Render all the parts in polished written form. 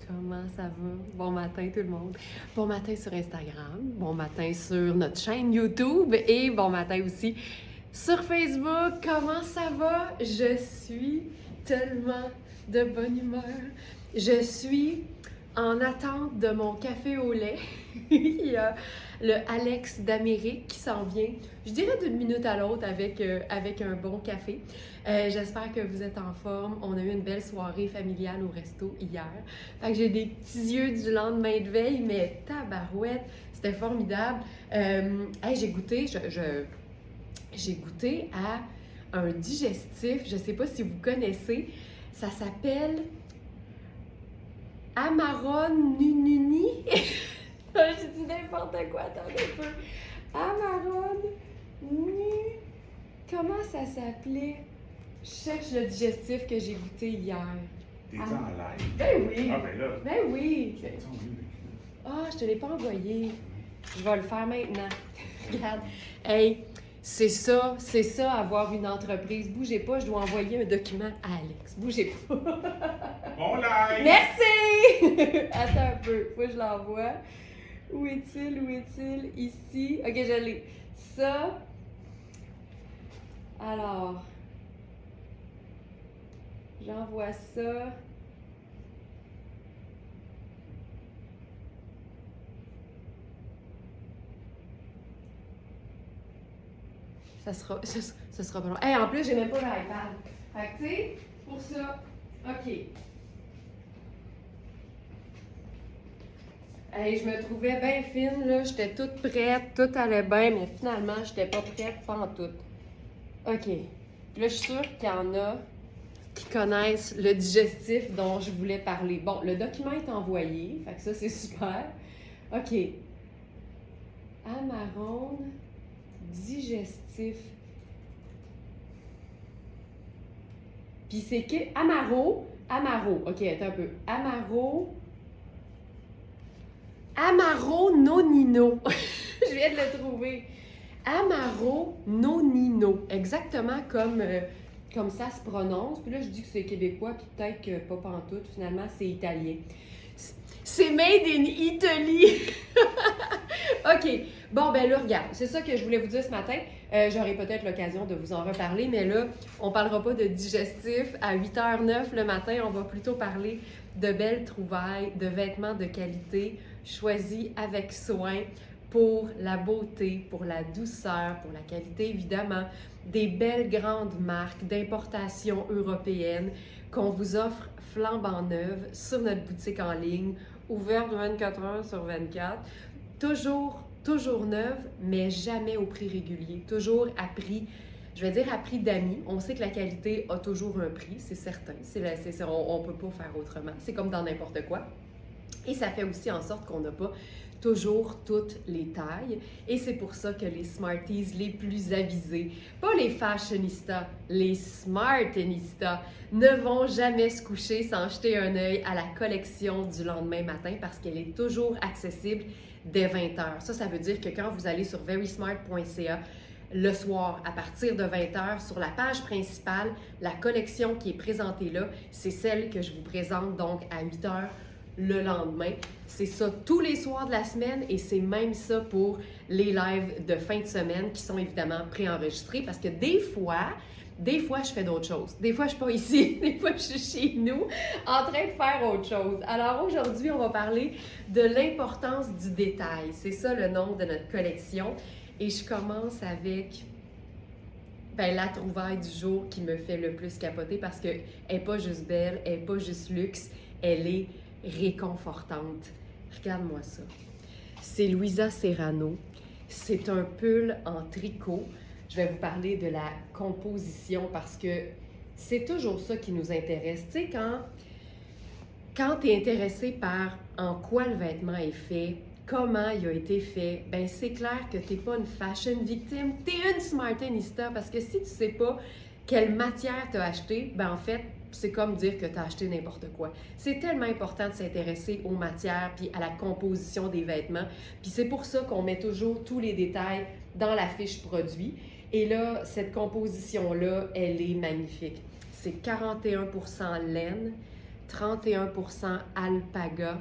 Comment ça va? Bon matin tout le monde. Bon matin sur Instagram, bon matin sur notre chaîne YouTube et bon matin aussi sur Facebook. Comment ça va? Je suis tellement de bonne humeur. Je suis en attente de mon café au lait. Il y a le Alex d'Amérique qui s'en vient, je dirais d'une minute à l'autre avec un bon café. J'espère que vous êtes en forme. On a eu une belle soirée familiale au resto hier. Fait que j'ai des petits yeux du lendemain de veille, mais tabarouette, c'était formidable. J'ai goûté, j'ai goûté à un digestif, je sais pas si vous connaissez, ça s'appelle Amarone Nununi. Je dis n'importe quoi, attendez un peu. Amarone Nu. Comment ça s'appelait? Je cherche le digestif que j'ai goûté hier. T'es en live? Ben oui! Ah ben là! Ben oui! Ah, je te l'ai pas envoyé. Je vais le faire maintenant. Regarde. Hey, c'est ça, avoir une entreprise. Bougez pas, je dois envoyer un document à Alex. Bougez pas. Bon live! Merci! Attends un peu, faut que je l'envoie. Où est-il? Ici. Ok, je l'ai. Ça. Alors. J'envoie ça. Ça sera pas long. Hey, en plus, j'ai même pas l'iPad. Fait que, tu sais, pour ça, OK. Hey, je me trouvais bien fine, là. J'étais toute prête, tout allait bien, mais finalement, j'étais pas prête, pas en tout. OK. Puis là, je suis sûre qu'il y en a qui connaissent le digestif dont je voulais parler. Bon, le document est envoyé, fait que ça, c'est super. OK. Amarone digestif. Puis c'est que Amaro, OK, attends un peu. Amaro nonino. Je viens de le trouver. Amaro nonino. Exactement comme ça se prononce. Puis là, je dis que c'est québécois, puis peut-être que pas pantoute. Finalement, c'est italien. C'est made in Italy! OK. Bon, ben là, regarde, c'est ça que je voulais vous dire ce matin. J'aurai peut-être l'occasion de vous en reparler, mais là, on parlera pas de digestif à 8h09 le matin. On va plutôt parler de belles trouvailles, de vêtements de qualité, choisis avec soin pour la beauté, pour la douceur, pour la qualité, évidemment. Des belles grandes marques d'importation européenne qu'on vous offre flambant neuve sur notre boutique en ligne, ouverte 24 heures sur 24. Toujours neuve, mais jamais au prix régulier. Toujours à prix, je vais dire à prix d'amis. On sait que la qualité a toujours un prix, c'est certain. On ne peut pas faire autrement. C'est comme dans n'importe quoi. Et ça fait aussi en sorte qu'on n'a pas toujours toutes les tailles. Et c'est pour ça que les Smarties les plus avisés, pas les fashionistas, les smartinistas, ne vont jamais se coucher sans jeter un œil à la collection du lendemain matin parce qu'elle est toujours accessible dès 20h. Ça veut dire que quand vous allez sur verysmart.ca le soir, à partir de 20h, sur la page principale, la collection qui est présentée là, c'est celle que je vous présente donc à 8h le lendemain. C'est ça tous les soirs de la semaine et c'est même ça pour les lives de fin de semaine qui sont évidemment préenregistrés parce que des fois, je fais d'autres choses. Des fois, je suis pas ici. Des fois, je suis chez nous en train de faire autre chose. Alors aujourd'hui, on va parler de l'importance du détail. C'est ça le nom de notre collection. Et je commence avec la trouvaille du jour qui me fait le plus capoter parce qu'elle n'est pas juste belle, elle n'est pas juste luxe, elle est réconfortante. Regarde-moi ça. C'est Louisa Serrano. C'est un pull en tricot. Je vais vous parler de la composition parce que c'est toujours ça qui nous intéresse. Tu sais, quand tu es intéressé par en quoi le vêtement est fait, comment il a été fait, ben c'est clair que tu n'es pas une fashion victime, tu es une smartinista parce que si tu ne sais pas quelle matière tu as acheté, ben en fait, c'est comme dire que tu as acheté n'importe quoi. C'est tellement important de s'intéresser aux matières puis à la composition des vêtements. Puis c'est pour ça qu'on met toujours tous les détails dans la fiche produit. Et là, cette composition-là, elle est magnifique. C'est 41% laine, 31% alpaga.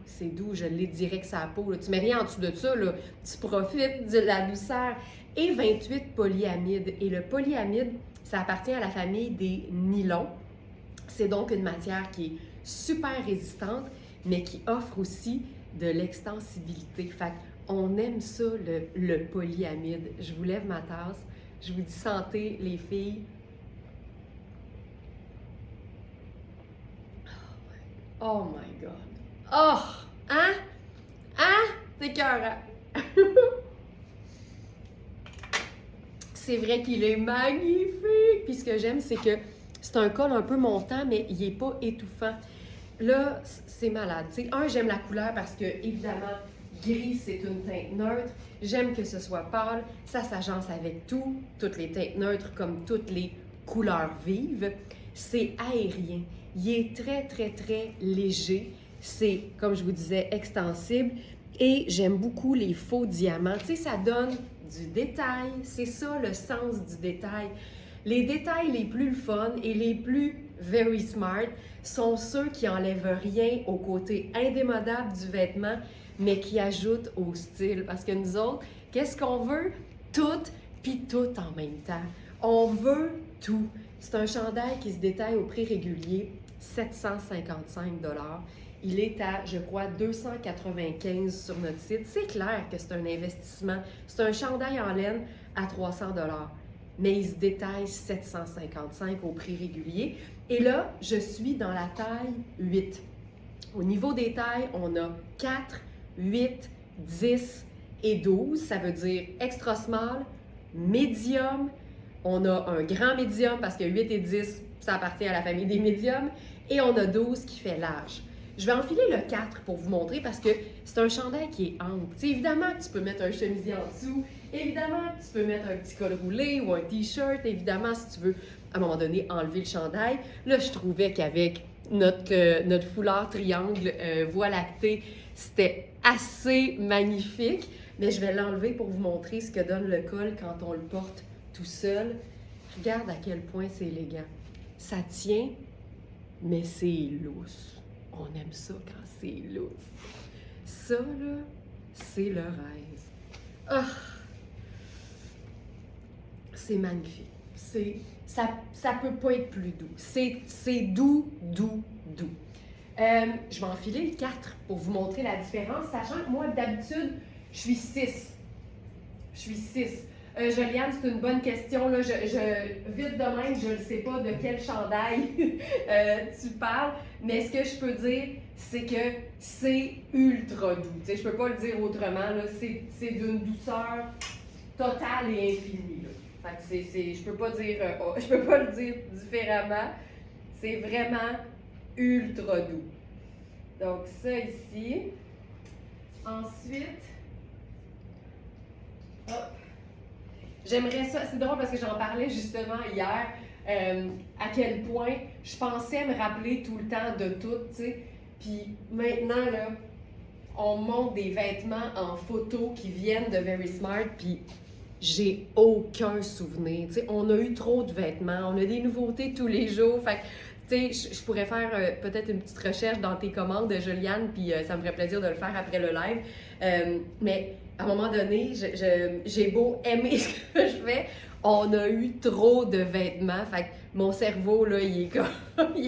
C'est doux, je l'ai direct sur la peau. Là. Tu mets rien en dessous de ça, là. Tu profites de la douceur. Et 28 polyamide. Et le polyamide, ça appartient à la famille des nylons. C'est donc une matière qui est super résistante, mais qui offre aussi de l'extensibilité. Fait qu'on aime ça, le polyamide. Je vous lève ma tasse. Je vous dis santé, les filles. Oh my God. Oh! Hein? Hein? C'est écœurant. C'est vrai qu'il est magnifique. Puis ce que j'aime, c'est que c'est un col un peu montant, mais il n'est pas étouffant. Là, c'est malade. T'sais, j'aime la couleur parce que, évidemment, gris, c'est une teinte neutre. J'aime que ce soit pâle. Ça s'agence avec toutes les teintes neutres, comme toutes les couleurs vives. C'est aérien. Il est très, très, très léger. C'est, comme je vous disais, extensible. Et j'aime beaucoup les faux diamants. Tu sais, ça donne du détail. C'est ça, le sens du détail. Les détails les plus fun et les plus very smart sont ceux qui n'enlèvent rien au côté indémodable du vêtement, mais qui ajoutent au style. Parce que nous autres, qu'est-ce qu'on veut? Tout, puis tout en même temps. On veut tout. C'est un chandail qui se détaille au prix régulier, 755 $. Il est à, je crois, 295 sur notre site. C'est clair que c'est un investissement. C'est un chandail en laine à 300 $. Mais il se détaille 755 au prix régulier. Et là, je suis dans la taille 8. Au niveau des tailles, on a 4, 8, 10 et 12. Ça veut dire extra small, medium. On a un grand médium parce que 8 et 10, ça appartient à la famille des médiums. Et on a 12 qui fait large. Je vais enfiler le 4 pour vous montrer parce que c'est un chandail qui est ample. T'sais, évidemment que tu peux mettre un chemisier en dessous. Évidemment que tu peux mettre un petit col roulé ou un t-shirt. Évidemment, si tu veux, à un moment donné, enlever le chandail. Là, je trouvais qu'avec notre foulard triangle voie lactée, c'était assez magnifique. Mais je vais l'enlever pour vous montrer ce que donne le col quand on le porte tout seul. Regarde à quel point c'est élégant. Ça tient, mais c'est lousse. On aime ça quand c'est lousse. Ça, là, c'est le rêve. Ah! C'est magnifique. Ça peut pas être plus doux. C'est doux, doux, doux. Je vais enfiler le 4 pour vous montrer la différence, sachant que moi, d'habitude, je suis 6. Je suis 6. Joliane, c'est une bonne question. Là. Vite de même, je ne sais pas de quel chandail tu parles, mais ce que je peux dire, c'est que c'est ultra doux. Je ne peux pas le dire autrement. C'est d'une douceur totale et infinie. Là. Fait que je peux pas le dire différemment. C'est vraiment ultra doux. Donc ça ici. Ensuite, hop. J'aimerais ça, c'est drôle parce que j'en parlais justement hier, à quel point je pensais me rappeler tout le temps de tout, tu sais. Puis maintenant, là, on monte des vêtements en photo qui viennent de Very Smart, puis j'ai aucun souvenir. Tu sais, on a eu trop de vêtements, on a des nouveautés tous les jours, fait que, tu sais, je pourrais faire peut-être une petite recherche dans tes commandes de Joliane, puis ça me ferait plaisir de le faire après le live. Mais à un moment donné, j'ai beau aimer ce que je fais, on a eu trop de vêtements. Fait que mon cerveau, là, il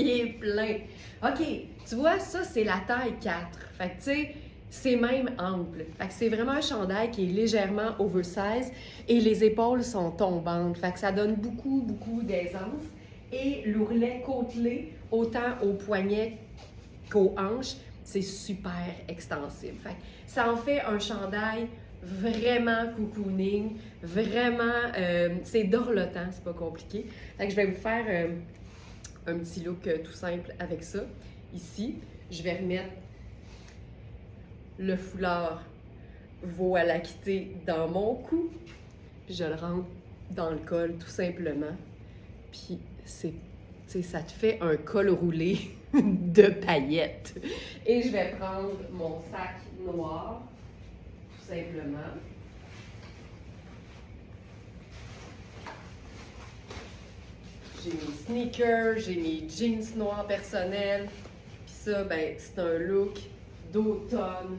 est plein. OK, tu vois, ça, c'est la taille 4. Fait que, tu sais, c'est même ample. Fait que c'est vraiment un chandail qui est légèrement oversize et les épaules sont tombantes. Fait que ça donne beaucoup, beaucoup d'aisance. Et l'ourlet côtelé, autant au poignet qu'aux hanches, c'est super extensible. Fait que ça en fait un chandail vraiment cocooning, vraiment, c'est dorlotant, c'est pas compliqué. Fait que je vais vous faire un petit look tout simple avec ça. Ici, je vais remettre le foulard voie lactée dans mon cou, puis je le rentre dans le col tout simplement. Puis ça te fait un col roulé de paillettes. Et je vais prendre mon sac noir, tout simplement. J'ai mes sneakers, j'ai mes jeans noirs personnels. Puis ça, ben, c'est un look d'automne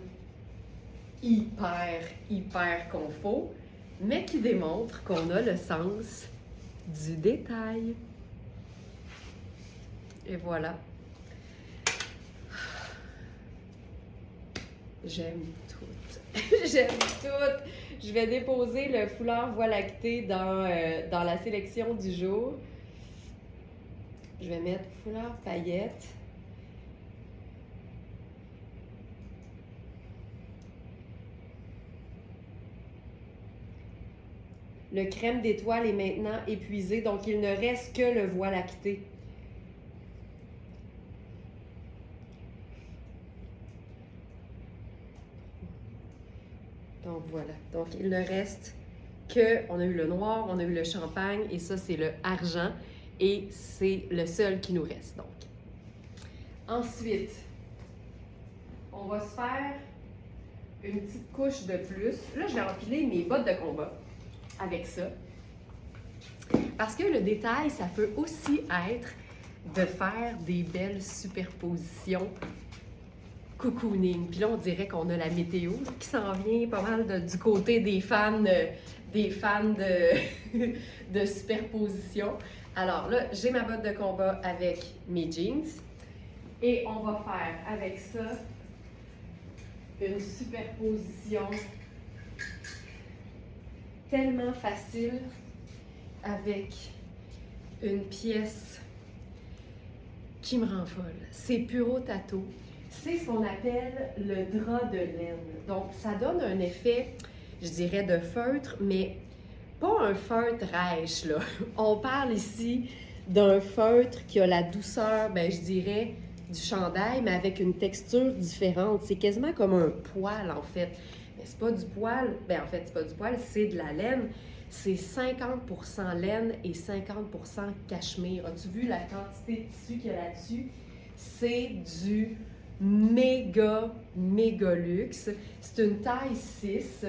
hyper confort, mais qui démontre qu'on a le sens du détail. Et voilà. J'aime tout. J'aime tout. Je vais déposer le foulard Voie lactée dans la sélection du jour. Je vais mettre foulard paillettes. Le crème d'étoile est maintenant épuisé, donc il ne reste que le Voie lactée. Donc voilà. Donc il ne reste que, on a eu le noir, on a eu le champagne et ça c'est le argent et c'est le seul qui nous reste. Donc ensuite, on va se faire une petite couche de plus. Là, je vais enfiler mes bottes de combat avec ça. Parce que le détail, ça peut aussi être de faire des belles superpositions cocooning. Puis là, on dirait qu'on a la météo là, qui s'en vient pas mal du côté des fans de superposition. Alors là, j'ai ma botte de combat avec mes jeans. Et on va faire avec ça une superposition tellement facile avec une pièce qui me rend folle. C'est Puro Tato. C'est ce qu'on appelle le drap de laine. Donc, ça donne un effet, je dirais, de feutre, mais pas un feutre rêche, là. On parle ici d'un feutre qui a la douceur, ben, je dirais, du chandail, mais avec une texture différente. C'est quasiment comme un poil, en fait. Mais c'est pas du poil, ben en fait, c'est pas du poil, c'est de la laine. C'est 50% laine et 50% cachemire. As-tu vu la quantité de tissu qu'il y a là-dessus? C'est du méga luxe. C'est une taille 6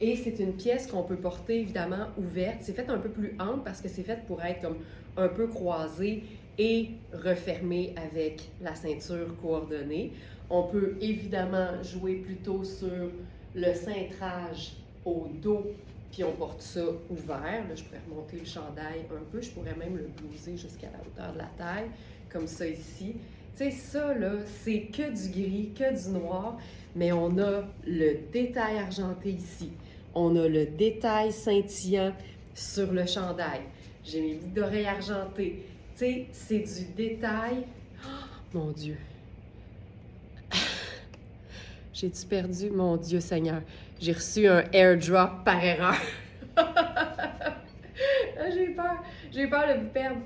et c'est une pièce qu'on peut porter évidemment ouverte. C'est fait un peu plus ample parce que c'est fait pour être comme un peu croisé et refermé avec la ceinture coordonnée. On peut évidemment jouer plutôt sur le cintrage au dos, puis on porte ça ouvert. Là, je pourrais remonter le chandail un peu, je pourrais même le blouser jusqu'à la hauteur de la taille, comme ça ici. Tu sais, ça, là, c'est que du gris, que du noir, mais on a le détail argenté ici. On a le détail scintillant sur le chandail. J'ai mes boucles d'oreilles argentées. Tu sais, c'est du détail. Oh, mon Dieu! J'ai-tu perdu? Mon Dieu Seigneur! J'ai reçu un airdrop par erreur. J'ai peur de vous perdre.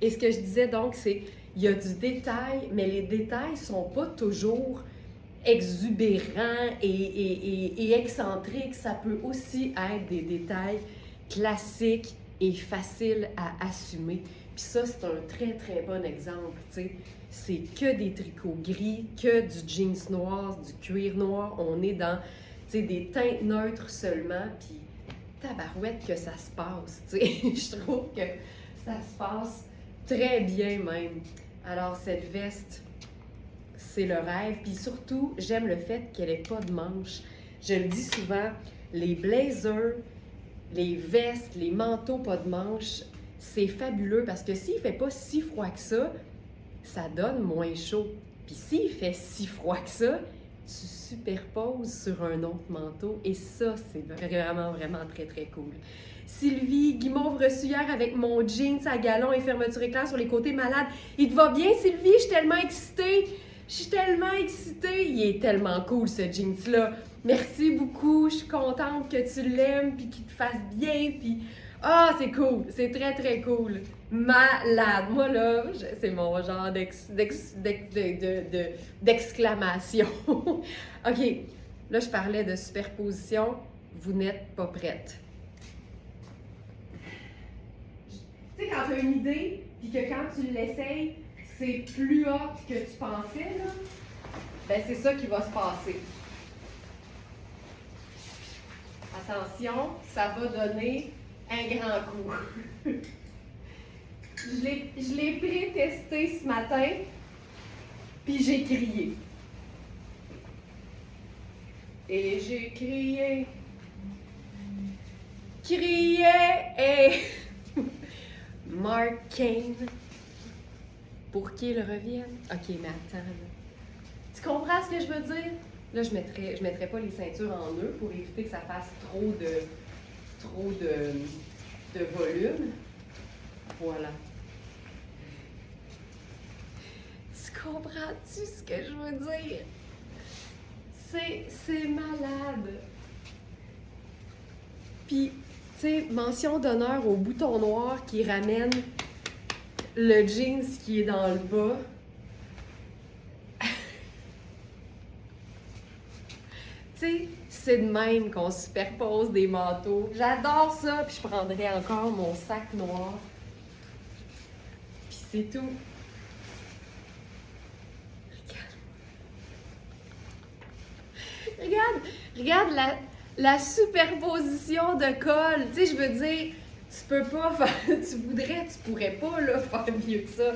Et ce que je disais donc, c'est il y a du détail, mais les détails ne sont pas toujours exubérants et excentriques. Ça peut aussi être des détails classiques et faciles à assumer. Puis ça, c'est un très bon exemple, tu sais. C'est que des tricots gris, que du jeans noir, du cuir noir. On est dans, tu sais, des teintes neutres seulement. Puis tabarouette que ça se passe, tu sais. Je trouve que ça se passe très bien même. Alors, cette veste, c'est le rêve. Puis surtout, j'aime le fait qu'elle n'ait pas de manches. Je le dis souvent, les blazers, les vestes, les manteaux pas de manches, c'est fabuleux parce que s'il ne fait pas si froid que ça donne moins chaud. Puis s'il fait si froid que ça, tu superposes sur un autre manteau et ça, c'est vraiment très cool. Sylvie, guimauve reçu hier avec mon jeans à galon et fermeture éclair sur les côtés malades. Il te va bien, Sylvie? Je suis tellement excitée! Il est tellement cool, ce jeans-là. Merci beaucoup. Je suis contente que tu l'aimes puis qu'il te fasse bien. Puis ah, c'est cool. C'est très cool. Malade. Moi, là, c'est mon genre d'exclamation. OK. Là, je parlais de superposition. Vous n'êtes pas prête. Tu sais, quand tu as une idée, puis que quand tu l'essayes, c'est plus hot que tu pensais, là, ben c'est ça qui va se passer. Attention, ça va donner un grand coup. Je l'ai pré-testé ce matin, puis j'ai crié. Et j'ai crié. Et Mark Kane, pour qu'il revienne. Ok, mais attends, là. Tu comprends ce que je veux dire? Là, je mettrais pas les ceintures en nœud pour éviter que ça fasse trop de volume. Voilà. Tu comprends-tu ce que je veux dire? C'est malade. Puis, tu sais, mention d'honneur au bouton noir qui ramène le jeans qui est dans le bas. Tu sais, c'est de même qu'on superpose des manteaux. J'adore ça, puis je prendrais encore mon sac noir. Puis c'est tout. Regarde la superposition de colle. Tu sais, je veux dire, tu peux pas faire, tu pourrais pas là, faire mieux que ça.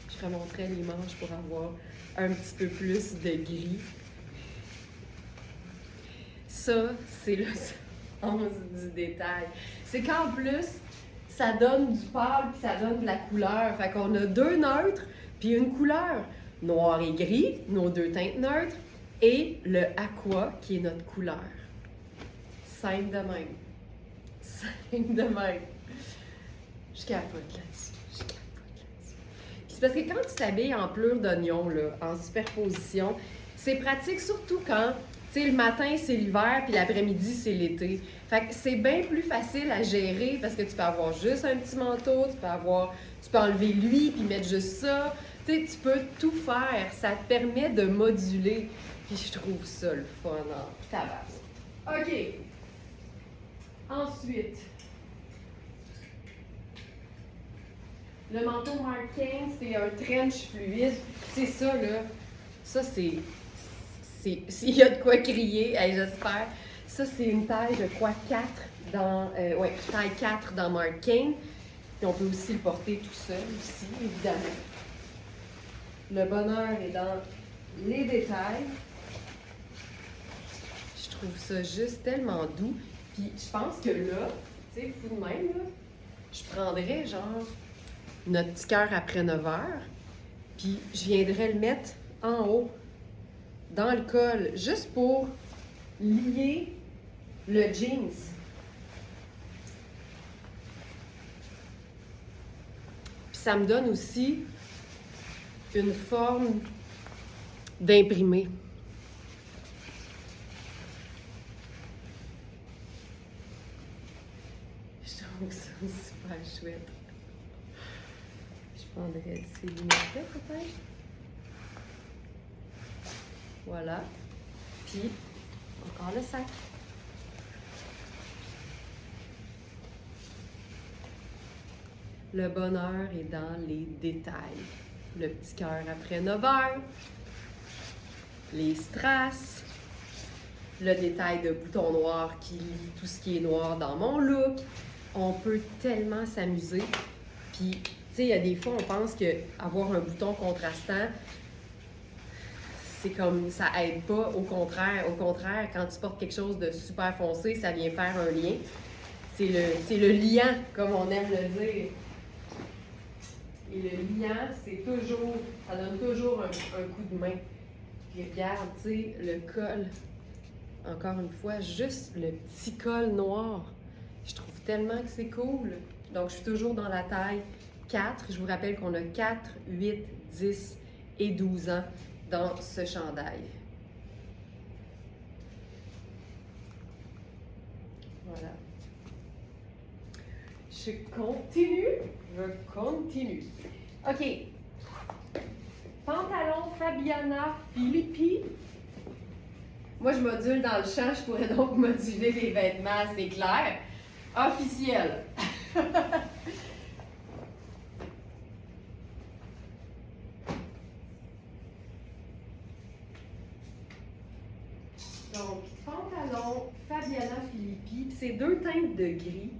Je remonterais les manches pour avoir un petit peu plus de gris. Ça, c'est le sens du détail. C'est qu'en plus, ça donne du pâle puis ça donne de la couleur. Fait qu'on a deux neutres puis une couleur. Noir et gris, nos deux teintes neutres, et le aqua qui est notre couleur. Simple de même. Simple de même. Je capote là-dessus. Puis c'est parce que quand tu t'habilles en pleure d'oignon, là, en superposition, c'est pratique surtout quand, tu sais, le matin c'est l'hiver puis l'après-midi c'est l'été. Fait que c'est bien plus facile à gérer parce que tu peux avoir juste un petit manteau, tu peux enlever lui puis mettre juste ça. Tu sais, tu peux tout faire. Ça te permet de moduler. Puis je trouve ça le fun en tabac. OK. Ensuite, le manteau Mark Kane, c'est un trench fluide. C'est ça, là. Ça, c'est... S'il y a de quoi crier, hey, j'espère. Ça, c'est une taille, je crois, 4 dans... taille 4 dans Mark Kane. Puis on peut aussi le porter tout seul, aussi, évidemment. Le bonheur est dans les détails. Je trouve ça juste tellement doux. Puis je pense que là, tu sais, fou de même, là, je prendrais genre notre petit cœur après 9 heures, puis je viendrais le mettre en haut, dans le col, juste pour lier le jeans. Puis ça me donne aussi une forme d'imprimé. Je trouve ça super chouette. Je prendrais ces lunettes-là, peut-être. Voilà. Puis, encore le sac. Le bonheur est dans les détails. Le petit cœur après 9 heures. Les strass. Le détail de bouton noir qui lie tout ce qui est noir dans mon look. On peut tellement s'amuser. Puis, tu sais, il y a des fois, on pense qu'avoir un bouton contrastant, c'est comme, ça aide pas. Au contraire, quand tu portes quelque chose de super foncé, ça vient faire un lien. C'est le liant, comme on aime le dire. Et le liant, ça donne toujours un coup de main. Puis regarde, tu sais, le col. Encore une fois, juste le petit col noir. Je trouve tellement que c'est cool. Donc, je suis toujours dans la taille 4. Je vous rappelle qu'on a 4, 8, 10 et 12 ans dans ce chandail. Voilà. Je continue. OK. Pantalon Fabiana Filippi. Moi, je module dans le champ, je pourrais donc moduler les vêtements, c'est clair. Officiel. Donc, pantalon Fabiana Filippi. C'est deux teintes de gris.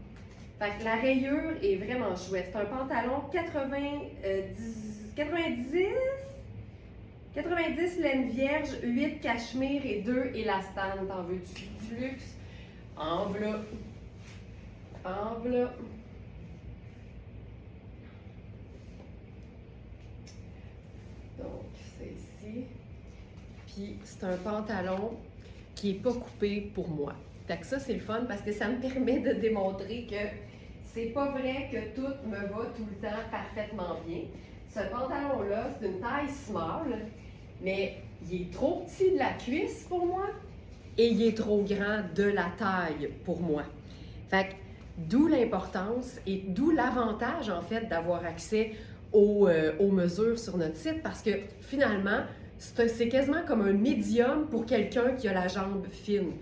Fait que la rayure est vraiment chouette. C'est un pantalon 90 laine vierge, 8 cachemire et 2 élastane. T'en veux-tu du luxe? Enveloppe. Enveloppe. Donc, c'est ici. Puis, c'est un pantalon qui n'est pas coupé pour moi. Fait que ça, c'est le fun parce que ça me permet de démontrer que c'est pas vrai que tout me va tout le temps parfaitement bien. Ce pantalon-là, c'est une taille small, mais il est trop petit de la cuisse pour moi et il est trop grand de la taille pour moi. Fait que d'où l'importance et d'où l'avantage, en fait, d'avoir accès aux mesures sur notre site parce que finalement, c'est quasiment comme un médium pour quelqu'un qui a la jambe fine.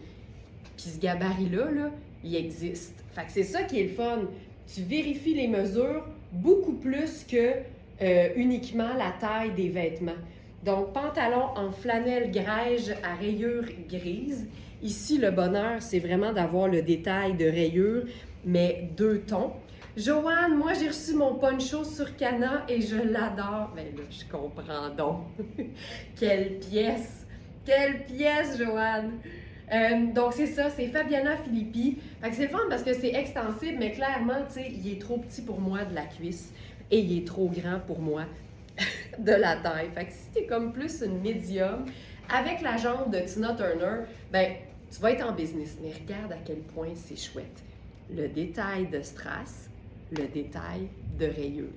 Puis ce gabarit-là, il existe. Fait que c'est ça qui est le fun. Tu vérifies les mesures beaucoup plus que uniquement la taille des vêtements. Donc, pantalon en flanelle grège à rayures grises. Ici, le bonheur, c'est vraiment d'avoir le détail de rayures, mais 2 tons. Joanne, moi, j'ai reçu mon poncho sur Cana et je l'adore. Ben là, je comprends donc. Quelle pièce! Quelle pièce, Joanne! Donc, c'est ça, c'est Fabiana Filippi. Fait que c'est le fun parce que c'est extensible, mais clairement, tu sais, il est trop petit pour moi de la cuisse et il est trop grand pour moi de la taille. Fait que si t'es comme plus une médium, avec la jambe de Tina Turner, ben, tu vas être en business. Mais regarde à quel point c'est chouette. Le détail de strass, le détail de rayure.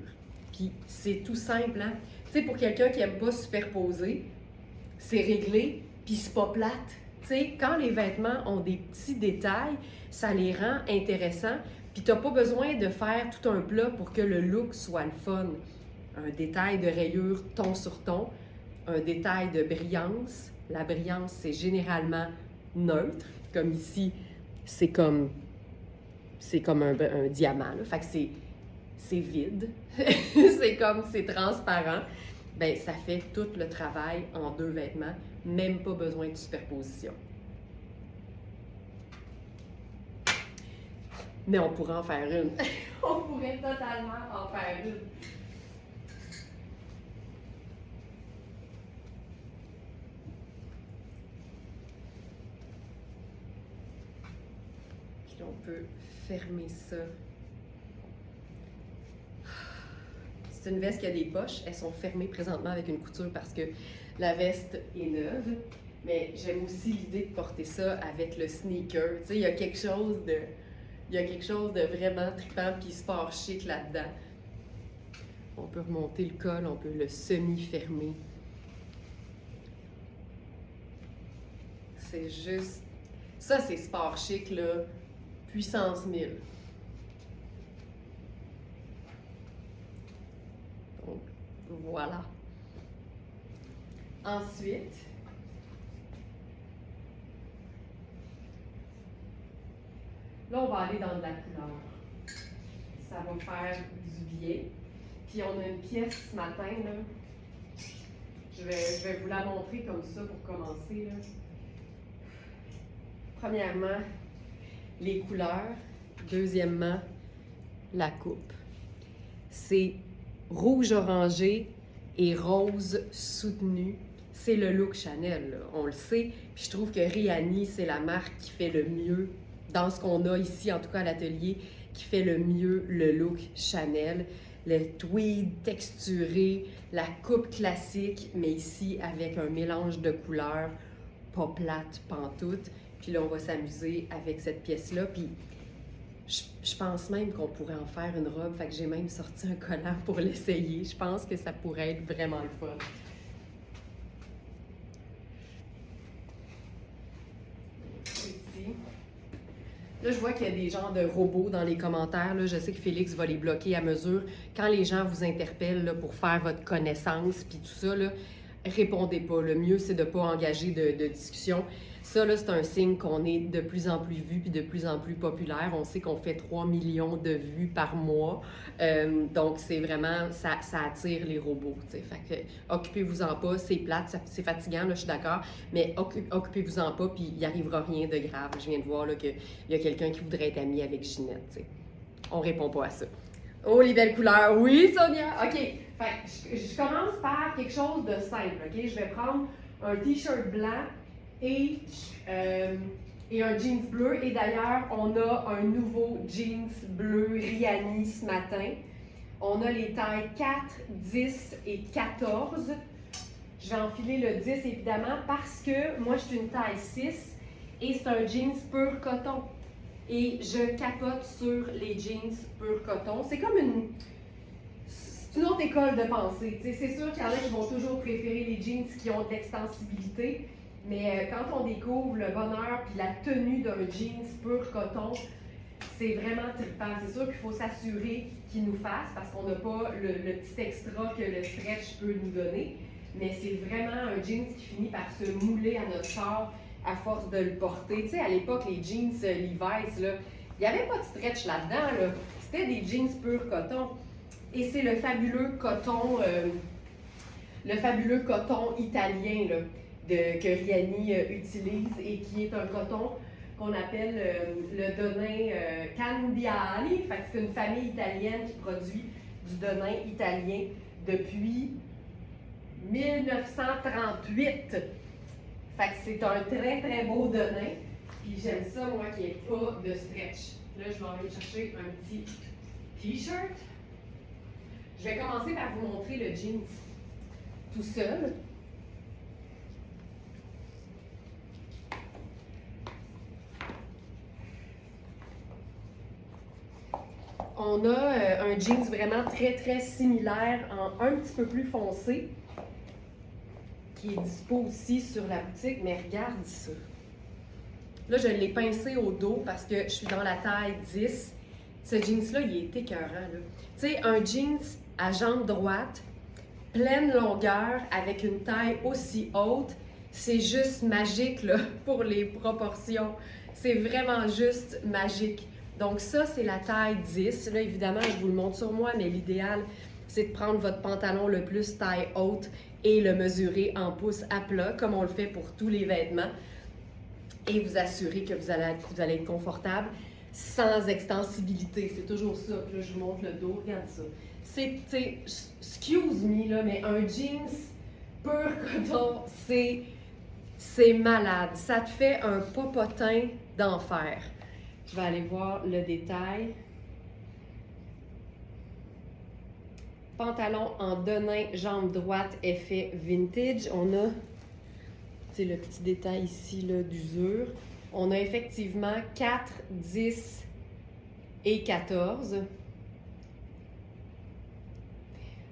Puis c'est tout simple, hein? Tu sais, pour quelqu'un qui n'aime pas superposer, c'est réglé, puis c'est pas plate. Tu sais, quand les vêtements ont des petits détails, ça les rend intéressants, puis t'as pas besoin de faire tout un plat pour que le look soit le fun. Un détail de rayure ton sur ton, un détail de brillance. La brillance, c'est généralement neutre, comme ici, c'est comme un diamant, là. Fait que c'est vide, c'est transparent. Ben ça fait tout le travail en 2 vêtements, même pas besoin de superposition. Mais on pourrait en faire une. On pourrait totalement en faire une. Puis on peut fermer ça. C'est une veste qui a des poches. Elles sont fermées présentement avec une couture parce que la veste est neuve. Mais j'aime aussi l'idée de porter ça avec le sneaker. Tu sais, il y a quelque chose de vraiment trippant puis sport chic là-dedans. On peut remonter le col, on peut le semi-fermer. C'est juste... Ça, c'est sport chic, là. Puissance 1000. Donc, voilà. Ensuite, là, on va aller dans de la couleur. Ça va faire du bien. Puis on a une pièce ce matin, là. Je vais vous la montrer comme ça pour commencer, là. Premièrement, les couleurs. Deuxièmement, la coupe. C'est rouge orangé et rose soutenu. C'est le look Chanel, là. On le sait. Puis je trouve que Rihanni, c'est la marque qui fait le mieux, dans ce qu'on a ici, en tout cas à l'atelier, qui fait le mieux le look Chanel. Le tweed texturé, la coupe classique, mais ici avec un mélange de couleurs, pas plate, pantoute. Puis là, on va s'amuser avec cette pièce-là. Puis je pense même qu'on pourrait en faire une robe. Fait que j'ai même sorti un collant pour l'essayer. Je pense que ça pourrait être vraiment le fun. Ici. Là, je vois qu'il y a des genres de robots dans les commentaires. Là, je sais que Félix va les bloquer à mesure. Quand les gens vous interpellent là, pour faire votre connaissance, puis tout ça, là, répondez pas. Le mieux, c'est de ne pas engager de discussion. Ça, là, c'est un signe qu'on est de plus en plus vu puis de plus en plus populaire. On sait qu'on fait 3 millions de vues par mois. Donc, c'est vraiment, ça attire les robots. T'sais. Fait que, occupez-vous-en pas. C'est plate, c'est fatigant, là, je suis d'accord. Mais occupez-vous-en pas puis il n'y arrivera rien de grave. Je viens de voir là, qu'il y a quelqu'un qui voudrait être ami avec Ginette. T'sais. On répond pas à ça. Oh, les belles couleurs. Oui, Sonia. OK. Fait, je commence par quelque chose de simple. OK? Je vais prendre un t-shirt blanc et un jeans bleu. Et d'ailleurs, on a un nouveau jeans bleu Rihanni ce matin. On a les tailles 4, 10 et 14. Je vais enfiler le 10 évidemment parce que moi, je suis une taille 6 et c'est un jeans pur coton. Et je capote sur les jeans pur coton. C'est comme c'est une autre école de pensée. T'sais, c'est sûr qu'il y en a qui vont toujours préférer les jeans qui ont de l'extensibilité, mais quand on découvre le bonheur puis la tenue d'un jeans pur coton, c'est vraiment trippant. C'est sûr qu'il faut s'assurer qu'il nous fasse parce qu'on n'a pas le petit extra que le stretch peut nous donner, mais c'est vraiment un jeans qui finit par se mouler à notre corps à force de le porter. Tu sais, à l'époque, les jeans Levi's, là, il n'y avait pas de stretch là-dedans, là. C'était des jeans pur coton. Et c'est le fabuleux coton italien là, que Rihanni utilise et qui est un coton qu'on appelle le Denain Candiali. Fait que c'est une famille italienne qui produit du Denain italien depuis 1938. Fait que c'est un très très beau Denain. Puis j'aime ça, moi, qu'il n'y ait pas de stretch. Là, je vais aller chercher un petit t-shirt. Je vais commencer par vous montrer le jeans tout seul. On a un jeans vraiment très très similaire en un petit peu plus foncé qui est dispo aussi sur la boutique, mais regarde ça. Là, je l'ai pincé au dos parce que je suis dans la taille 10. Ce jeans-là, il est écœurant, là. Tu sais, un jeans à jambes droites, pleine longueur, avec une taille aussi haute, c'est juste magique, là, pour les proportions. C'est vraiment juste magique. Donc ça, c'est la taille 10. Là, évidemment, je vous le montre sur moi, mais l'idéal, c'est de prendre votre pantalon le plus taille haute et le mesurer en pouces à plat, comme on le fait pour tous les vêtements, et vous assurer que vous allez être confortable sans extensibilité. C'est toujours ça. Là, je vous montre le dos. Regarde ça. C'est, excuse me, là, mais un jeans pur coton, c'est malade. Ça te fait un popotin d'enfer. Je vais aller voir le détail. Pantalon en Denain, jambe droite, effet vintage. On a, le petit détail ici là, d'usure. On a effectivement 4, 10 et 14.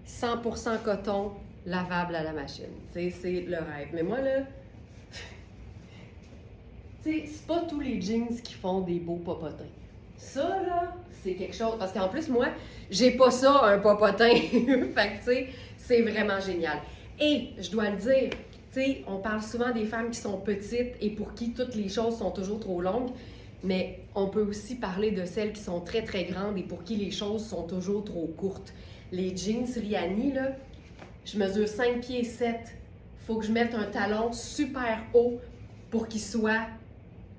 100% coton, lavable à la machine. C'est le rêve. Mais moi, là, c'est pas tous les jeans qui font des beaux popotins. Ça, là, c'est quelque chose. Parce qu'en plus, moi, j'ai pas ça, un popotin. Fait que, tu sais, c'est vraiment génial. Et, je dois le dire, tu sais, on parle souvent des femmes qui sont petites et pour qui toutes les choses sont toujours trop longues. Mais on peut aussi parler de celles qui sont très, très grandes et pour qui les choses sont toujours trop courtes. Les jeans Rihanni, là, je mesure 5 pieds 7. Faut que je mette un talon super haut pour qu'il soit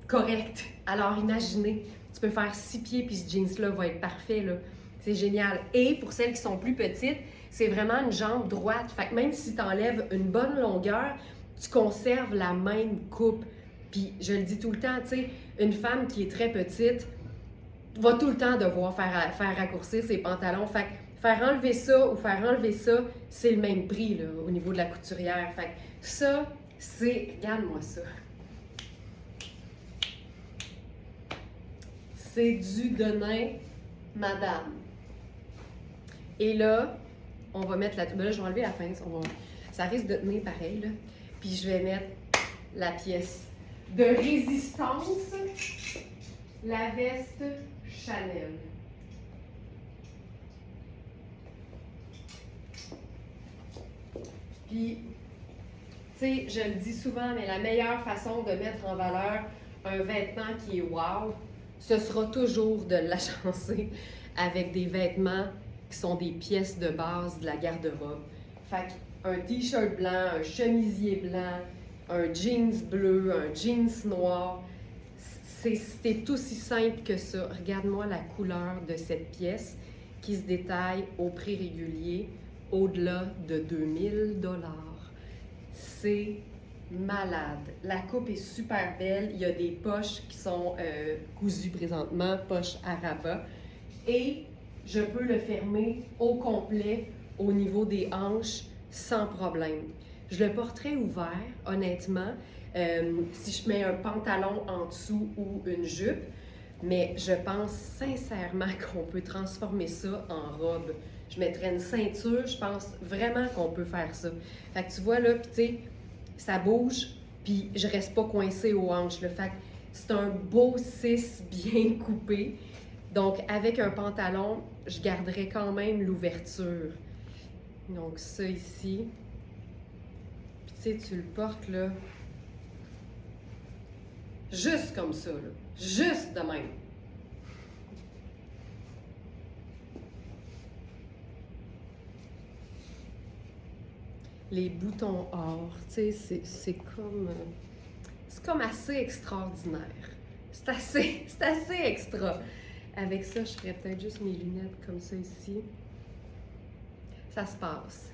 correct. Alors, imaginez, tu peux faire 6 pieds puis ce jeans-là va être parfait, là. C'est génial. Et pour celles qui sont plus petites, c'est vraiment une jambe droite. Fait que même si tu enlèves une bonne longueur, tu conserves la même coupe. Puis, je le dis tout le temps, tu sais, une femme qui est très petite va tout le temps devoir faire raccourcir ses pantalons. Fait que faire enlever ça ou faire enlever ça, c'est le même prix, là, au niveau de la couturière. Fait que ça, c'est... Regarde-moi ça. C'est du Denain, madame. Et là, on va mettre la... Ben là, je vais enlever la pince. Ça risque de tenir pareil, là. Puis je vais mettre la pièce de résistance, la veste Chanel. Puis, tu sais, je le dis souvent, mais la meilleure façon de mettre en valeur un vêtement qui est wow, ce sera toujours de l'agencer avec des vêtements qui sont des pièces de base de la garde-robe. Fait qu'un t-shirt blanc, un chemisier blanc, un jeans bleu, un jeans noir, C'est aussi simple que ça. Regarde-moi la couleur de cette pièce qui se détaille au prix régulier au-delà de 2000 $. C'est malade. La coupe est super belle. Il y a des poches qui sont cousues présentement, poches à rabat. Et je peux le fermer au complet au niveau des hanches sans problème. Je le porterais ouvert, honnêtement, si je mets un pantalon en dessous ou une jupe, mais je pense sincèrement qu'on peut transformer ça en robe. Je mettrais une ceinture, je pense vraiment qu'on peut faire ça. Fait que tu vois là, puis tu sais, ça bouge, puis je reste pas coincée aux hanches. Fait que c'est un beau 6 bien coupé. Donc, avec un pantalon, je garderais quand même l'ouverture. Donc, ça ici. Puis, tu sais, tu le portes, là, juste comme ça, là. Juste de même. Les boutons or, tu sais, c'est comme assez extraordinaire. C'est assez extra. Avec ça, je ferais peut-être juste mes lunettes comme ça ici. Ça se passe.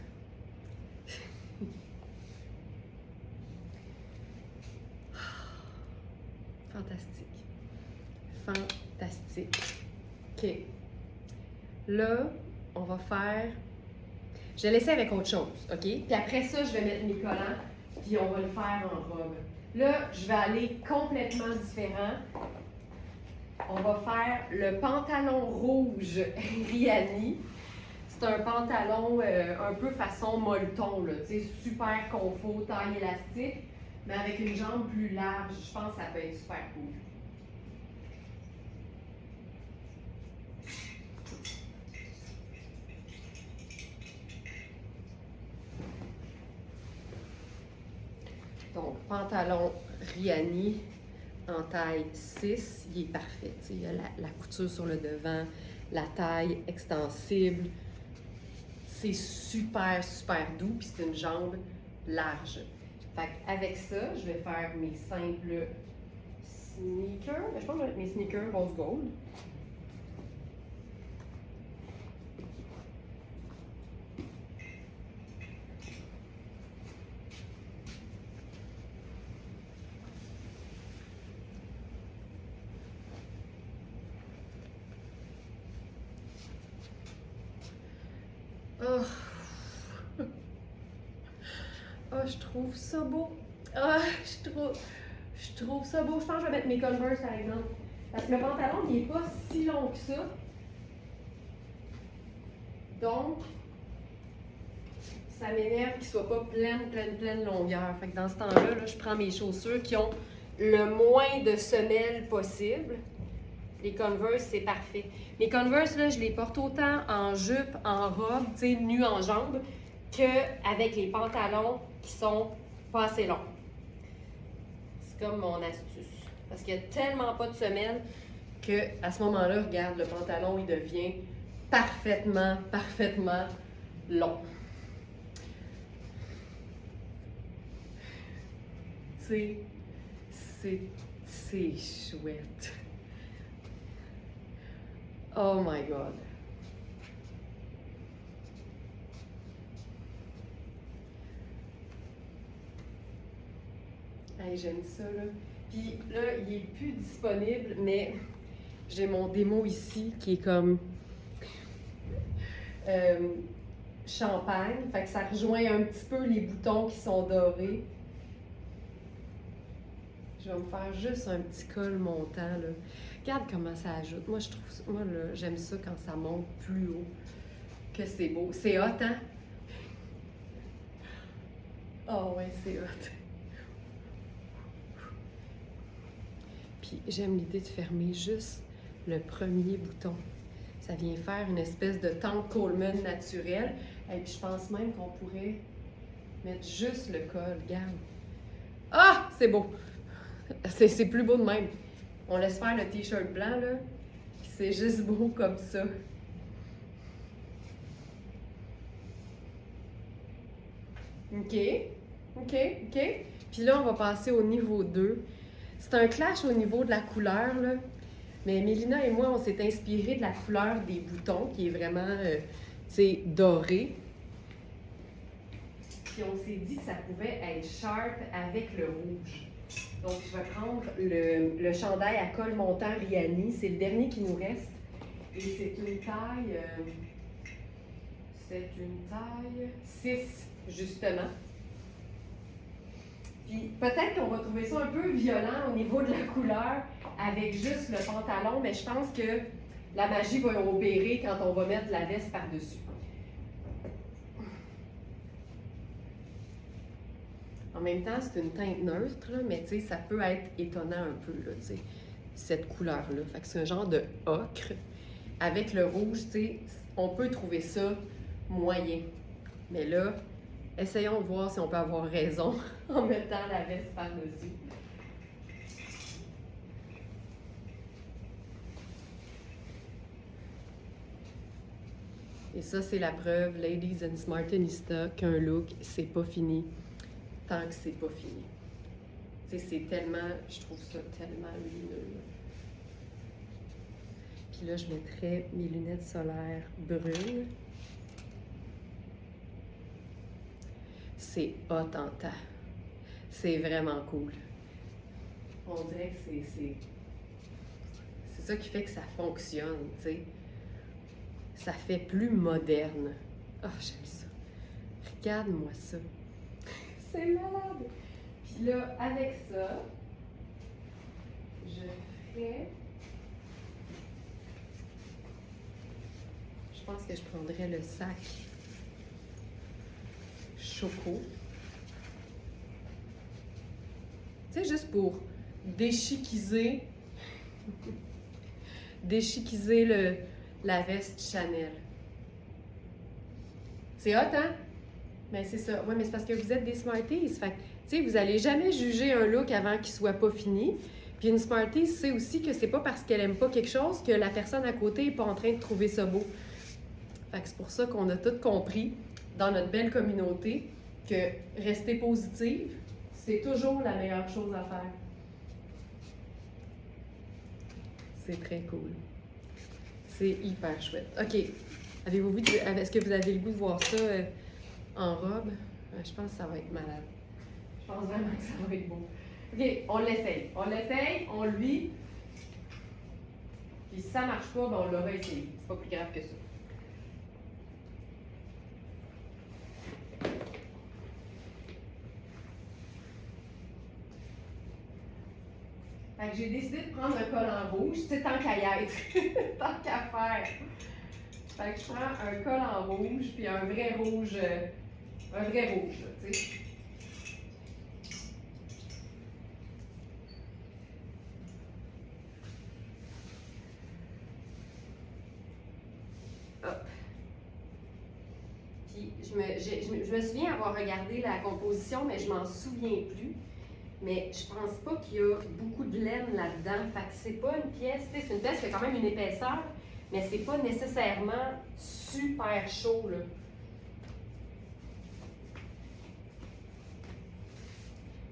Fantastique. Fantastique. OK. Là, on va faire... Je vais laisser avec autre chose, OK? Puis après ça, je vais mettre mes collants, puis on va le faire en robe. Là, je vais aller complètement différent. On va faire le pantalon rouge Rihanni. C'est un pantalon un peu façon molleton, là, tu sais, super confort, taille élastique, mais avec une jambe plus large. Je pense que ça peut être super cool. Donc, pantalon Rihanni en taille 6, il est parfait. Tu sais, il y a la couture sur le devant, la taille extensible. C'est super, super doux, puis c'est une jambe large. Fait avec ça, je vais faire mes simples sneakers. Je pense que je vais mettre mes sneakers rose gold. Oh. Oh, je trouve ça beau. Ah, je trouve ça beau. Je pense que je vais mettre mes Converse, par exemple. Parce que le pantalon, il n'est pas si long que ça. Donc, ça m'énerve qu'il ne soit pas pleine longueur. Fait que dans ce temps-là, là, je prends mes chaussures qui ont le moins de semelles possible. Les Converse, c'est parfait. Mes Converse, là, je les porte autant en jupe, en robe, tu sais, nue en jambes, qu'avec les pantalons qui sont pas assez longs. C'est comme mon astuce. Parce qu'il n'y a tellement pas de semelles qu'à ce moment-là, regarde, le pantalon, il devient parfaitement long. Tu sais, c'est chouette. Oh my God. Hey, j'aime ça, là. Puis là, il est plus disponible, mais j'ai mon démo ici qui est comme champagne. Fait que ça rejoint un petit peu les boutons qui sont dorés. Je vais me faire juste un petit col montant, là. Regarde comment ça ajoute. Moi, je trouve ça, moi, là, j'aime ça quand ça monte plus haut. Que c'est beau. C'est hot, hein? Oh ouais, c'est hot. Puis j'aime l'idée de fermer juste le premier bouton. Ça vient faire une espèce de tente Coleman naturelle. Et puis je pense même qu'on pourrait mettre juste le col. Regarde. Ah! C'est beau! C'est plus beau de même. On laisse faire le t-shirt blanc, là. C'est juste beau comme ça. OK. Puis là, on va passer au niveau 2. C'est un clash au niveau de la couleur, là. Mais Mélina et moi, on s'est inspiré de la couleur des boutons, qui est vraiment, tu sais, doré. Puis on s'est dit que ça pouvait être sharp avec le rouge. Donc, je vais prendre le chandail à col montant Rihanni. C'est le dernier qui nous reste. Et c'est une taille... c'est une taille 6, justement. Puis peut-être qu'on va trouver ça un peu violent au niveau de la couleur avec juste le pantalon, mais je pense que la magie va opérer quand on va mettre la veste par-dessus. En même temps, c'est une teinte neutre, là, mais tu sais, ça peut être étonnant un peu, là, tu sais, cette couleur-là. Fait que c'est un genre de ocre. Avec le rouge, tu sais, on peut trouver ça moyen. Mais là, essayons de voir si on peut avoir raison en mettant la veste par-dessus. Et ça, c'est la preuve, Ladies and Smartenista, qu'un look, c'est pas fini tant que c'est pas fini. Tu sais, c'est tellement, je trouve ça tellement lumineux. Puis là, je mettrais mes lunettes solaires brunes. C'est hot en temps. C'est vraiment cool. On dirait que c'est ça qui fait que ça fonctionne, tu sais. Ça fait plus moderne. Ah, j'aime ça. Regarde-moi ça. C'est malade. Puis là, avec ça, je ferais... Je pense que je prendrais le sac choco. Tu sais, juste pour déchiquiser la veste Chanel. C'est hot, hein? Mais c'est ça. Oui, mais c'est parce que vous êtes des Smarties. Fait que, tu sais, vous n'allez jamais juger un look avant qu'il soit pas fini. Puis une Smartie sait aussi que c'est pas parce qu'elle aime pas quelque chose que la personne à côté est pas en train de trouver ça beau. Fait que c'est pour ça qu'on a tout compris dans notre belle communauté que rester positive, c'est toujours la meilleure chose à faire. C'est très cool. C'est hyper chouette. OK. Avez-vous vu, est-ce que vous avez le goût de voir ça en robe? Je pense que ça va être malade. Je pense vraiment que ça va être beau. OK, on l'essaye. On l'essaye, on le vit. Puis si ça marche pas, ben on l'aura essayé. C'est pas plus grave que ça. Fait que j'ai décidé de prendre un collant rouge, c'est tant qu'à y être, tant qu'à faire. Fait que je prends un collant rouge, puis un vrai rouge, là, tu sais. Hop. Puis je me souviens avoir regardé la composition, mais je m'en souviens plus. Mais je pense pas qu'il y a beaucoup de laine là-dedans. Fait que c'est pas une pièce, tu sais, c'est une pièce qui a quand même une épaisseur, mais c'est pas nécessairement super chaud, là.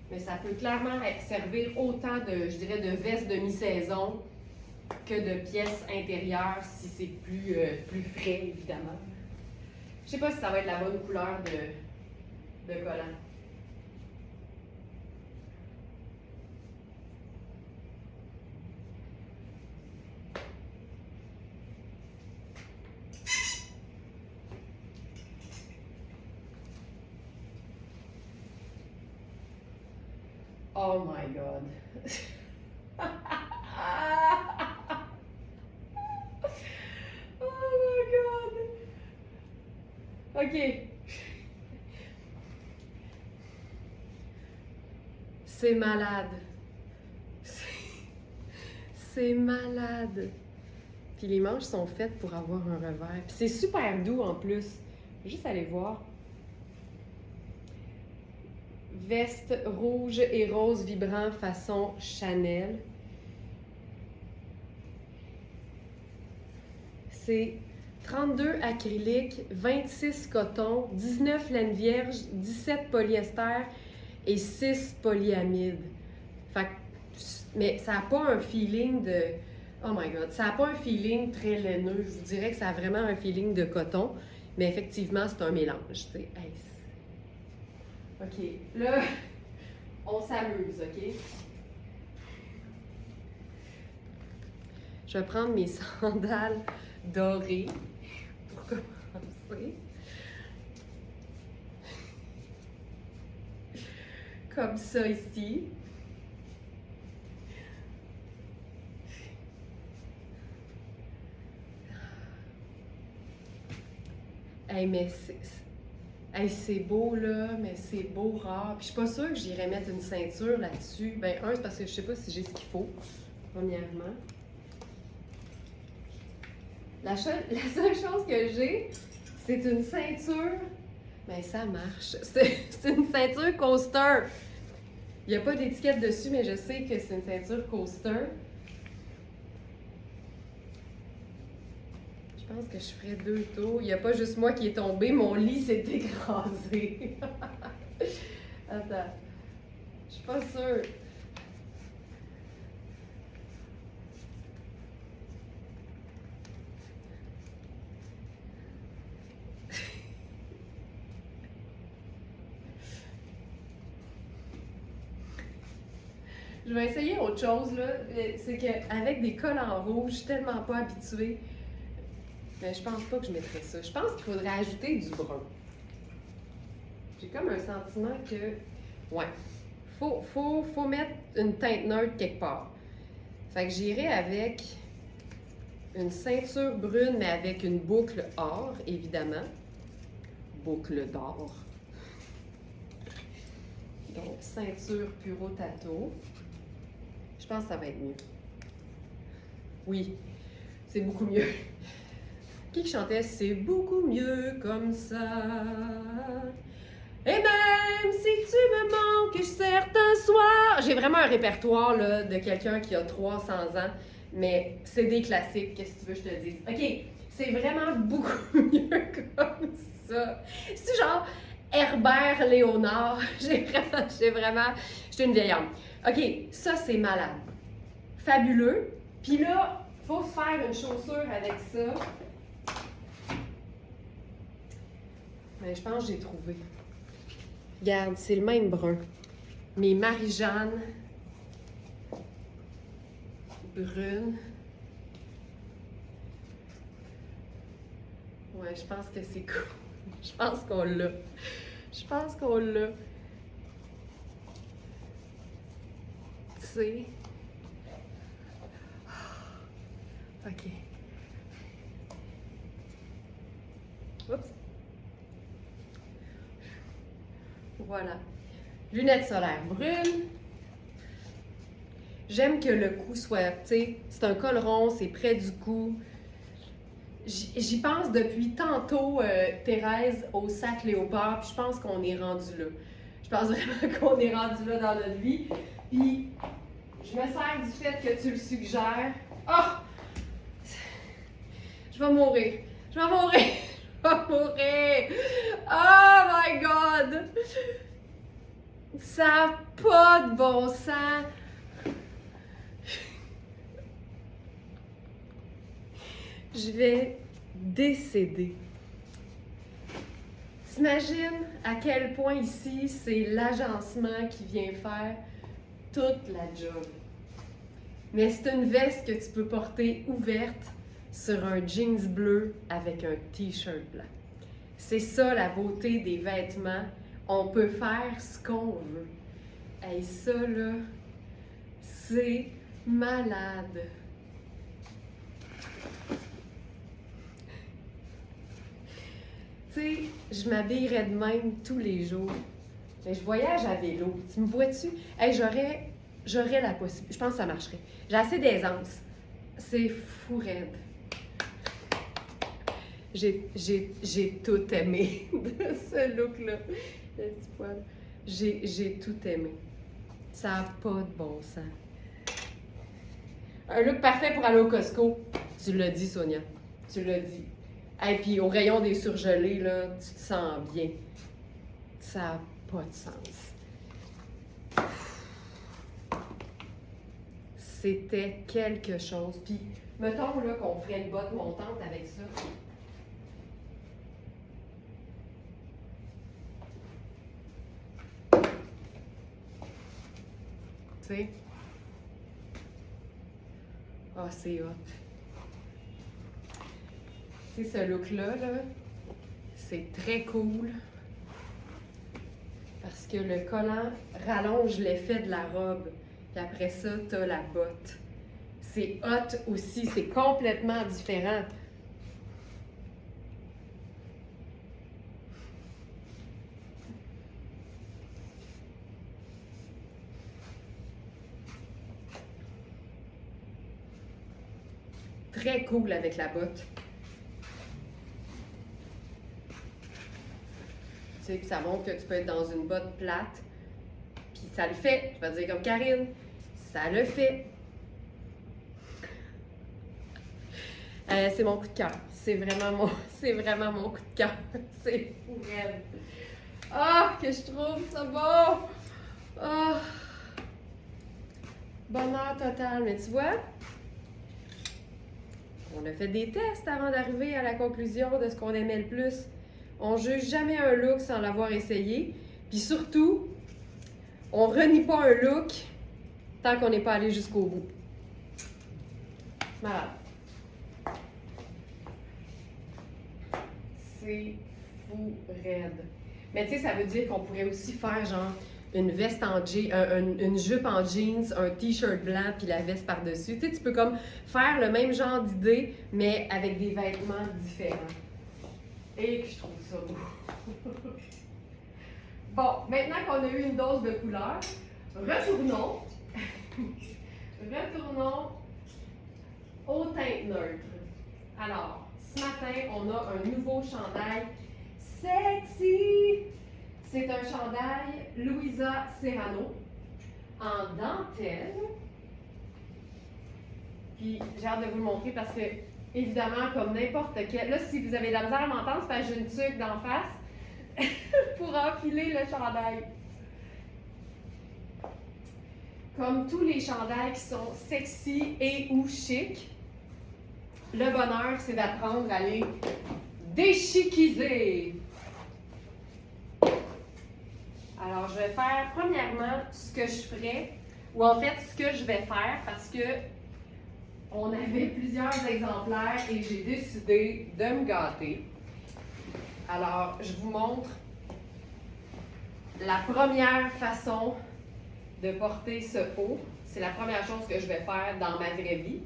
Mais ça peut clairement servir autant de, je dirais, de veste de mi-saison que de pièces intérieures si c'est plus frais, évidemment. Je sais pas si ça va être la bonne couleur de collant. Oh my God. Oh my God. OK. C'est malade. C'est malade. Puis les manches sont faites pour avoir un revers. Puis c'est super doux en plus. Juste aller voir. Veste rouge et rose vibrant façon Chanel. C'est 32 acrylique, 26 coton, 19 laine vierge, 17 polyester et 6 polyamide. Fait que Mais ça n'a pas un feeling de... Oh my God! Ça n'a pas un feeling très laineux. Je vous dirais que ça a vraiment un feeling de coton. Mais effectivement, c'est un mélange, tu sais. Hey, OK. Là, on s'amuse, OK? Je vais prendre mes sandales dorées pour commencer. Comme ça ici. Hey, mais c'est beau, là, mais c'est beau, rare. Puis je suis pas sûre que j'irais mettre une ceinture là-dessus. Ben, c'est parce que je sais pas si j'ai ce qu'il faut, premièrement. La seule chose que j'ai, c'est une ceinture. Ben, ça marche. C'est une ceinture coaster. Il n'y a pas d'étiquette dessus, mais je sais que c'est une ceinture coaster. Je pense que je ferais 2 tours. Il n'y a pas juste moi qui est tombé, mon lit s'est écrasé. Attends. Je suis pas sûre. Je vais essayer autre chose, là. C'est qu'avec des cols en rouge, je suis tellement pas habituée. Mais je pense pas que je mettrais ça. Je pense qu'il faudrait ajouter du brun. J'ai comme un sentiment que... Ouais. Faut mettre une teinte neutre quelque part. Fait que j'irai avec une ceinture brune, mais avec une boucle or, évidemment. Boucle d'or. Donc, ceinture Puro Tato. Je pense que ça va être mieux. Oui, c'est beaucoup mieux. Qui chantait « C'est beaucoup mieux comme ça ». Et même si tu me manques certains soirs... J'ai vraiment un répertoire là, de quelqu'un qui a 300 ans, mais c'est des classiques, qu'est-ce que tu veux que je te dise? OK, c'est vraiment beaucoup mieux comme ça. C'est genre Herbert Léonard. J'ai vraiment... Je suis une vieille âme. OK, ça c'est malade. Fabuleux. Puis là, il faut se faire une chaussure avec ça. Mais je pense que j'ai trouvé. Regarde, c'est le même brun. Mes Marie-Jeanne brunes. Ouais, je pense que c'est cool. Je pense qu'on l'a. Je pense qu'on l'a. Tu sais. OK. Oups. Voilà. Lunettes solaires brunes. J'aime que le cou soit, tu sais, c'est un col rond, c'est près du cou. J'y pense depuis tantôt, Thérèse, au sac léopard, puis je pense qu'on est rendu là. Je pense vraiment qu'on est rendu là dans notre vie. Puis, je me sers du fait que tu le suggères. Oh! Je vais mourir. Je vais mourir. Je vais mourir. Oh my God! Ça n'a pas de bon sens. Je vais décéder. T'imagines à quel point ici, c'est l'agencement qui vient faire toute la job. Mais c'est une veste que tu peux porter ouverte sur un jeans bleu avec un t-shirt blanc. C'est ça la beauté des vêtements. On peut faire ce qu'on veut. Et ça, là, c'est malade. Tu sais, je m'habillerais de même tous les jours. Mais je voyage à vélo. Tu me vois-tu? Hey, j'aurais la possibilité. Je pense que ça marcherait. J'ai assez d'aisance. C'est fou raide. J'ai tout aimé de ce look-là. Le petit poil. J'ai tout aimé. Ça n'a pas de bon sens. Un look parfait pour aller au Costco. Tu l'as dit, Sonia. Tu l'as dit. Et puis au rayon des surgelés, là, tu te sens bien. Ça n'a pas de sens. C'était quelque chose. Puis, mettons là qu'on ferait une botte montante avec ça. Tu sais? Ah, c'est hot. Tu sais, ce look-là, là, c'est très cool. Parce que le collant rallonge l'effet de la robe. Puis après ça, t'as la botte. C'est hot aussi, c'est complètement différent. Très cool avec la botte. Tu sais, puis ça montre que tu peux être dans une botte plate. Puis ça le fait. Je vais dire comme Karine, ça le fait. C'est mon coup de cœur. C'est vraiment mon coup de cœur. C'est fou, raide. Ah, que je trouve ça beau! Ah! Bonheur total. Mais tu vois, on a fait des tests avant d'arriver à la conclusion de ce qu'on aimait le plus. On juge jamais un look sans l'avoir essayé. Puis surtout, on renie pas un look tant qu'on n'est pas allé jusqu'au bout. Malade. C'est fou raide. Mais tu sais, ça veut dire qu'on pourrait aussi faire genre une veste en jeans, une jupe en jeans, un t-shirt blanc puis la veste par-dessus. Tu sais, tu peux comme faire le même genre d'idée, mais avec des vêtements différents. Et que je trouve ça beau. Bon, maintenant qu'on a eu une dose de couleur, retournons aux teintes neutres. Alors, ce matin, on a un nouveau chandail sexy. C'est un chandail Louisa Serrano en dentelle. Puis, j'ai hâte de vous le montrer parce que, évidemment, comme n'importe quel... Là, si vous avez de la misère à m'entendre, c'est parce que j'ai une tuque d'en face pour enfiler le chandail. Comme tous les chandails qui sont sexy et ou chic, le bonheur, c'est d'apprendre à les déchiquiser. Alors, je vais faire premièrement ce que je ferais, ou en fait, ce que je vais faire parce que on avait plusieurs exemplaires et j'ai décidé de me gâter. Alors, je vous montre la première façon de porter ce haut. C'est la première chose que je vais faire dans ma vraie vie.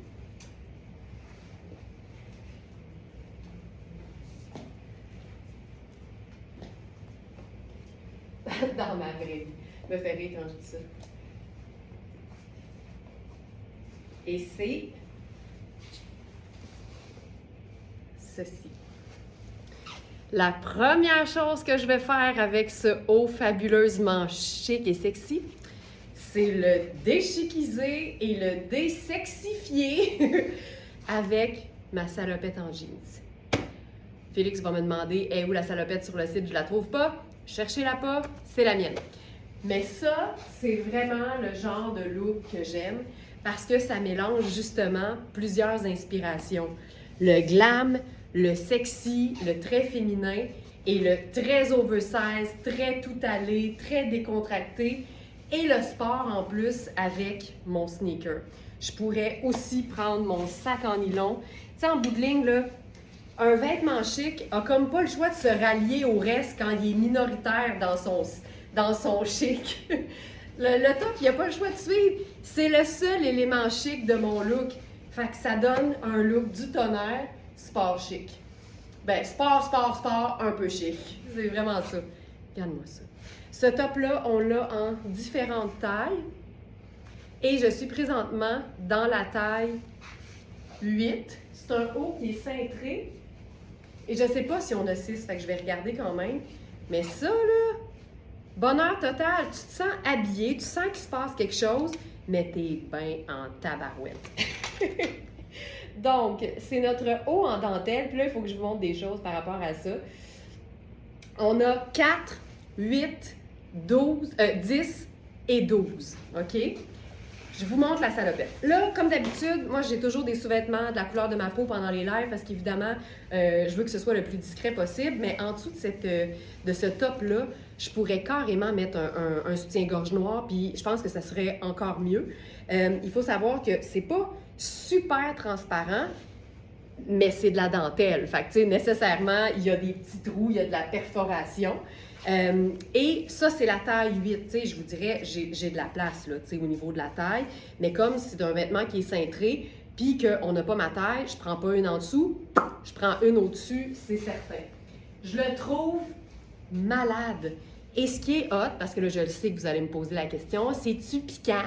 Dans ma vraie vie. Me fait rire quand je dis ça. Et c'est ceci. La première chose que je vais faire avec ce haut fabuleusement chic et sexy, c'est le déchiquiser et le désexifier avec ma salopette en jeans. Félix va me demander « Est où la salopette sur le site? Je la trouve pas. » Cherchez-la pas, c'est la mienne. Mais ça, c'est vraiment le genre de look que j'aime parce que ça mélange justement plusieurs inspirations. Le glam, le sexy, le très féminin et le très oversize, très tout allé, très décontracté et le sport en plus avec mon sneaker. Je pourrais aussi prendre mon sac en nylon. Tu sais, en bout de ligne, là, un vêtement chic a comme pas le choix de se rallier au reste quand il est minoritaire dans son chic. Le top, il a pas le choix de suivre. C'est le seul élément chic de mon look. Fait que ça donne un look du tonnerre, sport chic. Ben, sport, un peu chic. C'est vraiment ça. Regarde-moi ça. Ce top-là, on l'a en différentes tailles. Et je suis présentement dans la taille 8. C'est un haut qui est cintré. Et je sais pas si on a 6, fait que je vais regarder quand même. Mais ça, là, bonheur total. Tu te sens habillé, tu sens qu'il se passe quelque chose, mais t'es bien en tabarouette. Donc, c'est notre haut en dentelle. Puis là, il faut que je vous montre des choses par rapport à ça. On a 4, 8, 10 et 12. OK? je vous montre la salopette. Là, comme d'habitude, moi, j'ai toujours des sous-vêtements de la couleur de ma peau pendant les lives parce qu'évidemment, je veux que ce soit le plus discret possible. Mais en dessous de ce top-là, je pourrais carrément mettre un soutien-gorge noir, puis je pense que ça serait encore mieux. Il faut savoir que c'est pas super transparent, mais c'est de la dentelle. Fait que, tu sais, nécessairement, il y a des petits trous, il y a de la perforation. Et ça, c'est la taille 8. Tu sais, je vous dirais, j'ai de la place, là, tu sais, au niveau de la taille. Mais comme c'est un vêtement qui est cintré, puis qu'on n'a pas ma taille, je prends pas une en dessous, je prends une au-dessus, c'est certain. Je le trouve malade. Et ce qui est hot, parce que là, je le sais que vous allez me poser la question, c'est-tu piquant?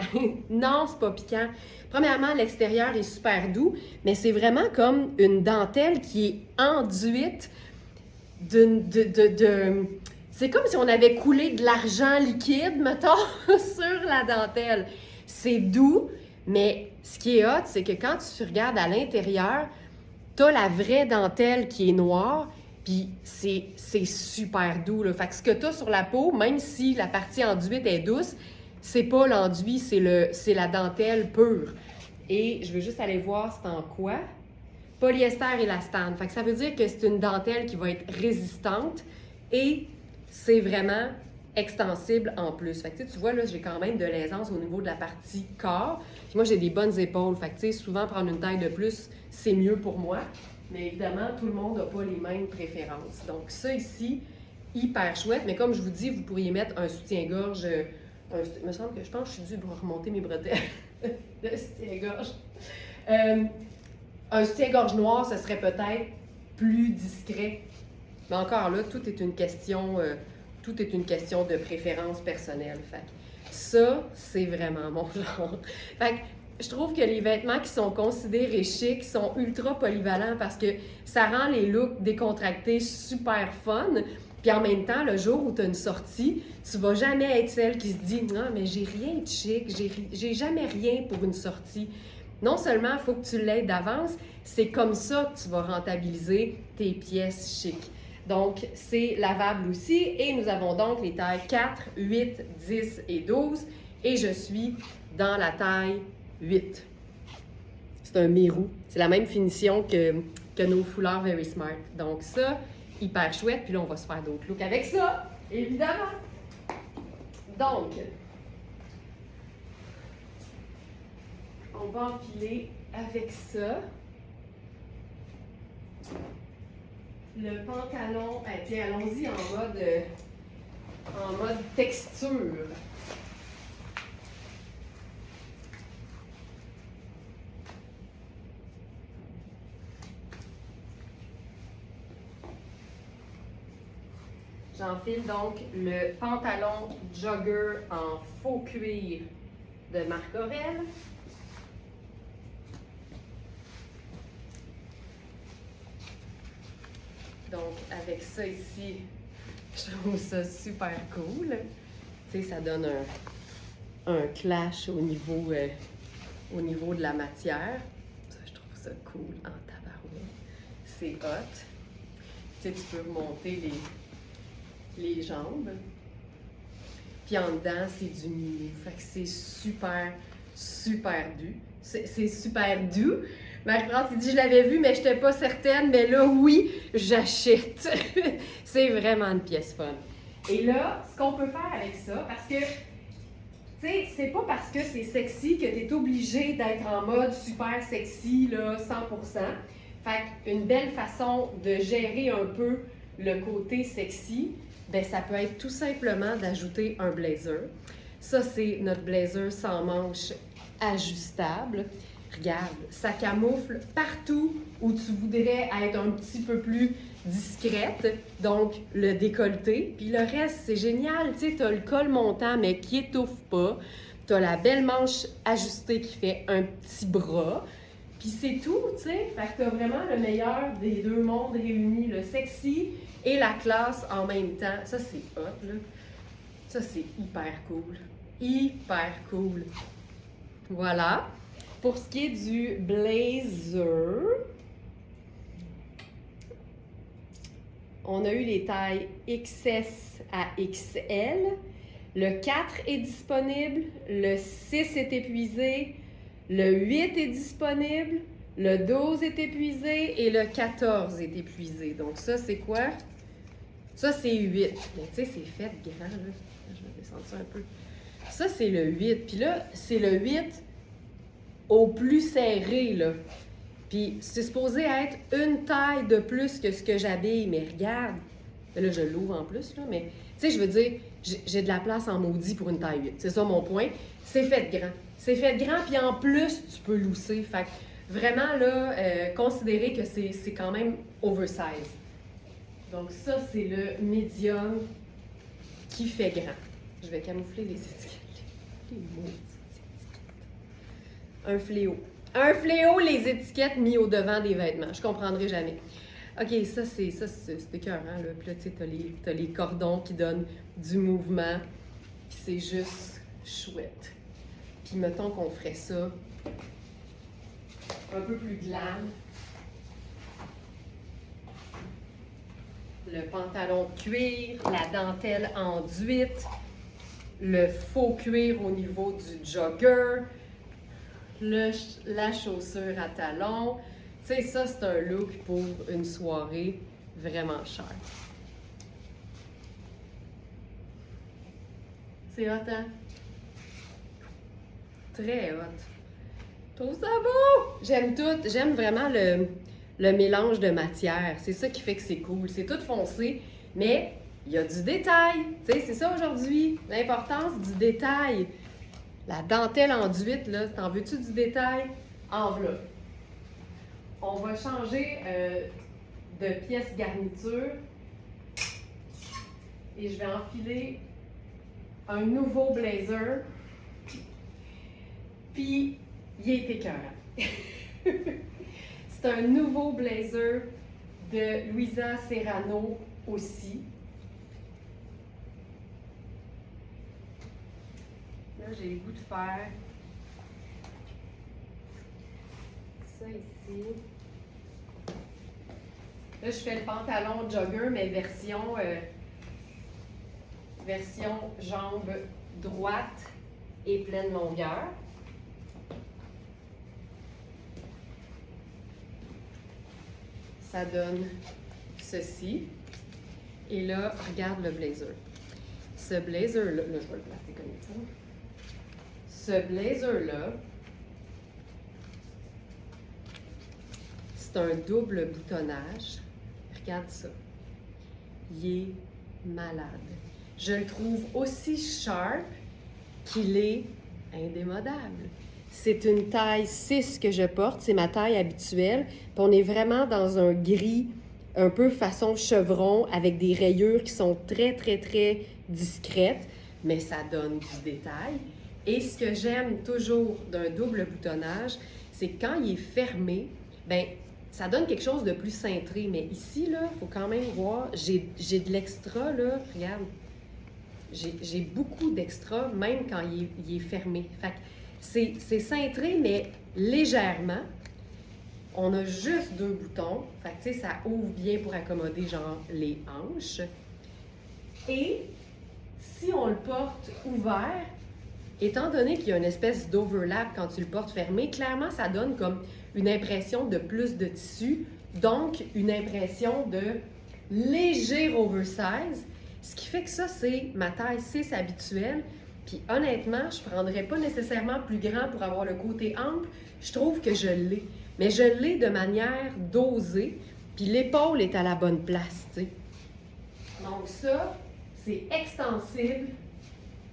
Non, c'est pas piquant. Premièrement, l'extérieur est super doux, mais c'est vraiment comme une dentelle qui est enduite c'est comme si on avait coulé de l'argent liquide, mettons, sur la dentelle. C'est doux, mais ce qui est hot, c'est que quand tu regardes à l'intérieur, t'as la vraie dentelle qui est noire, puis c'est super doux, là. Fait que ce que t'as sur la peau, même si la partie enduite est douce, c'est pas l'enduit, c'est la dentelle pure. Et je veux juste aller voir c'est en quoi. Polyester élastane. Fait que ça veut dire que c'est une dentelle qui va être résistante et c'est vraiment extensible en plus. Fait que tu vois, là, j'ai quand même de l'aisance au niveau de la partie corps. Puis moi, j'ai des bonnes épaules. Fait que tu sais, souvent, prendre une taille de plus, c'est mieux pour moi. Mais évidemment, tout le monde n'a pas les mêmes préférences. Donc ça ici, hyper chouette. Mais comme je vous dis, vous pourriez mettre un soutien-gorge. Il me semble que je pense que je suis due pour remonter mes bretelles de soutien-gorge. Un soutien-gorge noir, ce serait peut-être plus discret. Mais encore là, tout est une question de préférence personnelle. Fait que ça, c'est vraiment mon genre. Fait que je trouve que les vêtements qui sont considérés chics sont ultra polyvalents parce que ça rend les looks décontractés super fun. Puis en même temps, le jour où tu as une sortie, tu vas jamais être celle qui se dit « Non, mais j'ai rien de chic, j'ai jamais rien pour une sortie. » Non seulement il faut que tu l'aies d'avance, c'est comme ça que tu vas rentabiliser tes pièces chics. Donc, c'est lavable aussi. Et nous avons donc les tailles 4, 8, 10 et 12. Et je suis dans la taille 8. C'est un mérou. C'est la même finition que nos foulards Very Smart. Donc ça, hyper chouette. Puis là, on va se faire d'autres looks avec ça, évidemment. Donc, on va enfiler avec ça. Le pantalon, tiens, allons-y en mode texture. J'enfile donc le pantalon jogger en faux cuir de Marc Aurèle. Donc, avec ça ici, je trouve ça super cool. Tu sais, ça donne un clash au niveau de la matière. Ça, je trouve ça cool en tabarouette. C'est hot. Tu sais, tu peux remonter les jambes. Puis en dedans, c'est du mini. Fait que c'est super, super doux. C'est super doux. Marie-France qui dit « Je l'avais vu, mais je n'étais pas certaine. » Mais là, oui, j'achète. C'est vraiment une pièce fun. Et là, ce qu'on peut faire avec ça, parce que, tu sais, c'est pas parce que c'est sexy que tu es obligé d'être en mode super sexy, là, 100%. Fait qu'une belle façon de gérer un peu le côté sexy, ben ça peut être tout simplement d'ajouter un blazer. Ça, c'est notre blazer sans manches ajustable. Regarde, ça camoufle partout où tu voudrais être un petit peu plus discrète, donc le décolleté. Puis le reste, c'est génial, tu sais, tu as le col montant, mais qui étouffe pas. Tu as la belle manche ajustée qui fait un petit bras. Puis c'est tout, tu sais. Fait que tu as vraiment le meilleur des deux mondes réunis, le sexy et la classe en même temps. Ça, c'est hot, là. Ça, c'est hyper cool. Hyper cool. Voilà. Pour ce qui est du blazer, on a eu les tailles XS à XL. Le 4 est disponible, le 6 est épuisé, le 8 est disponible, le 12 est épuisé et le 14 est épuisé. Donc ça, c'est quoi? Ça, c'est 8. Mais tu sais, c'est fait grand, là. Je vais descendre ça un peu. Ça, c'est le 8. Puis là, c'est le 8 au plus serré, là. Puis c'est supposé être une taille de plus que ce que j'habille. Mais regarde, là, je l'ouvre en plus, là. Mais tu sais, je veux dire, j'ai de la place en maudit pour une taille 8. C'est ça mon point. C'est fait grand. C'est fait grand, puis en plus, tu peux lousser. Fait que vraiment, là, considérez que c'est quand même oversize. Donc ça, c'est le médium qui fait grand. Je vais camoufler les étiquettes. Les maudites étiquettes. Un fléau. Un fléau, les étiquettes mis au devant des vêtements. Je comprendrai jamais. OK, ça, c'est écœurant, là. Puis là, tu sais, t'as les cordons qui donnent du mouvement. Puis c'est juste chouette. Puis mettons qu'on ferait ça un peu plus glam. Le pantalon de cuir, la dentelle enduite, le faux cuir au niveau du jogger, la chaussure à talons. Tu sais, ça, c'est un look pour une soirée vraiment chère. C'est hot, hein? Très hot. Je trouve ça beau! J'aime tout. J'aime vraiment le mélange de matière. C'est ça qui fait que c'est cool. C'est tout foncé, mais il y a du détail. Tu sais, c'est ça aujourd'hui, l'importance du détail. La dentelle enduite, là, t'en veux-tu du détail? Enveloppe. On va changer de pièce garniture et je vais enfiler un nouveau blazer. Puis, il est écœurant. C'est un nouveau blazer de Luisa Serrano aussi. Là, j'ai le goût de faire ça ici. Là, je fais le pantalon jogger, mais version jambe droite et pleine longueur. Ça donne ceci. Et là, regarde le blazer. Ce blazer-là, là, je vais le placer comme ça. Ce blazer-là, c'est un double boutonnage. Regarde ça. Il est malade. Je le trouve aussi sharp qu'il est indémodable. C'est une taille 6 que je porte, c'est ma taille habituelle. Puis on est vraiment dans un gris un peu façon chevron avec des rayures qui sont très, très, très discrètes, mais ça donne du détail. Et ce que j'aime toujours d'un double boutonnage, c'est que quand il est fermé, ben ça donne quelque chose de plus cintré. Mais ici, là, il faut quand même voir, j'ai de l'extra, là, regarde. J'ai beaucoup d'extra, même quand il est fermé. Fait que c'est cintré, mais légèrement. On a juste 2 boutons. Fait que, tu sais, ça ouvre bien pour accommoder, genre, les hanches. Et si on le porte ouvert, étant donné qu'il y a une espèce d'overlap quand tu le portes fermé, clairement, ça donne comme une impression de plus de tissu, donc une impression de léger oversize, ce qui fait que ça, c'est ma taille 6 habituelle. Puis honnêtement, je ne prendrais pas nécessairement plus grand pour avoir le côté ample. Je trouve que je l'ai. Mais je l'ai de manière dosée, puis l'épaule est à la bonne place, tu sais. Donc ça, c'est extensible,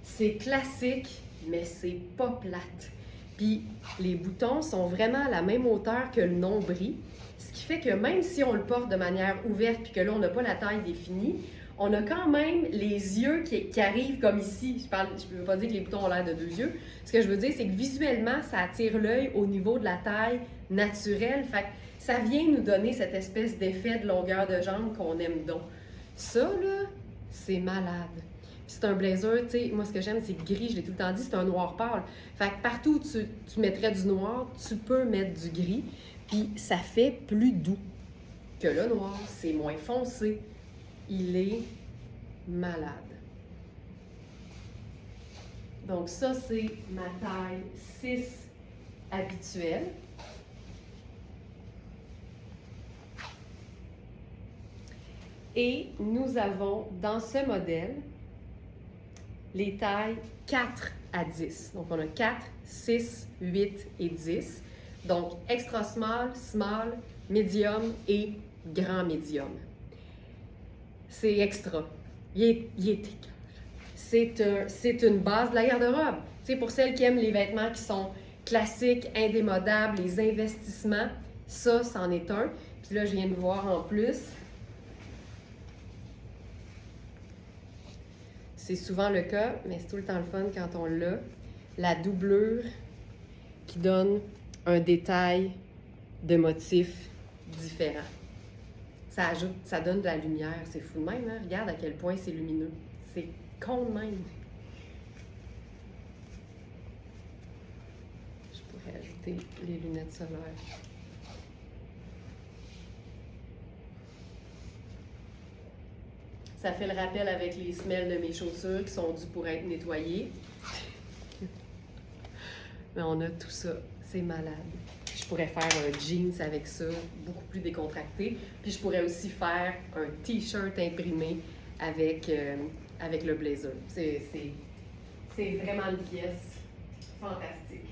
c'est classique, mais c'est pas plate. Puis les boutons sont vraiment à la même hauteur que le nombril, ce qui fait que même si on le porte de manière ouverte, puis que là, on n'a pas la taille définie, on a quand même les yeux qui arrivent comme ici. Je ne veux pas dire que les boutons ont l'air de 2 yeux. Ce que je veux dire, c'est que visuellement, ça attire l'œil au niveau de la taille naturelle. Fait que ça vient nous donner cette espèce d'effet de longueur de jambe qu'on aime donc. Ça, là, c'est malade. Puis c'est un blazer, tu sais, moi, ce que j'aime, c'est gris. Je l'ai tout le temps dit, c'est un noir pâle. Fait que partout où tu mettrais du noir, tu peux mettre du gris. Puis ça fait plus doux que le noir. C'est moins foncé. Il est malade. Donc ça, c'est ma taille 6 habituelle. Et nous avons dans ce modèle les tailles 4 à 10. Donc on a 4, 6, 8 et 10. Donc extra small, small, medium et grand medium. C'est extra. Il est écœurant. C'est une base de la garde-robe. Tu sais, pour celles qui aiment les vêtements qui sont classiques, indémodables, les investissements, ça, c'en est un. Puis là, je viens de voir en plus. C'est souvent le cas, mais c'est tout le temps le fun quand on l'a. La doublure qui donne un détail de motif différent. Ça donne de la lumière. C'est fou de même, hein? Regarde à quel point c'est lumineux. C'est con de même. Je pourrais ajouter les lunettes solaires. Ça fait le rappel avec les semelles de mes chaussures qui sont dues pour être nettoyées. Mais on a tout ça. C'est malade. Je pourrais faire un jeans avec ça, beaucoup plus décontracté. Puis je pourrais aussi faire un t-shirt imprimé avec le blazer. C'est vraiment une pièce fantastique.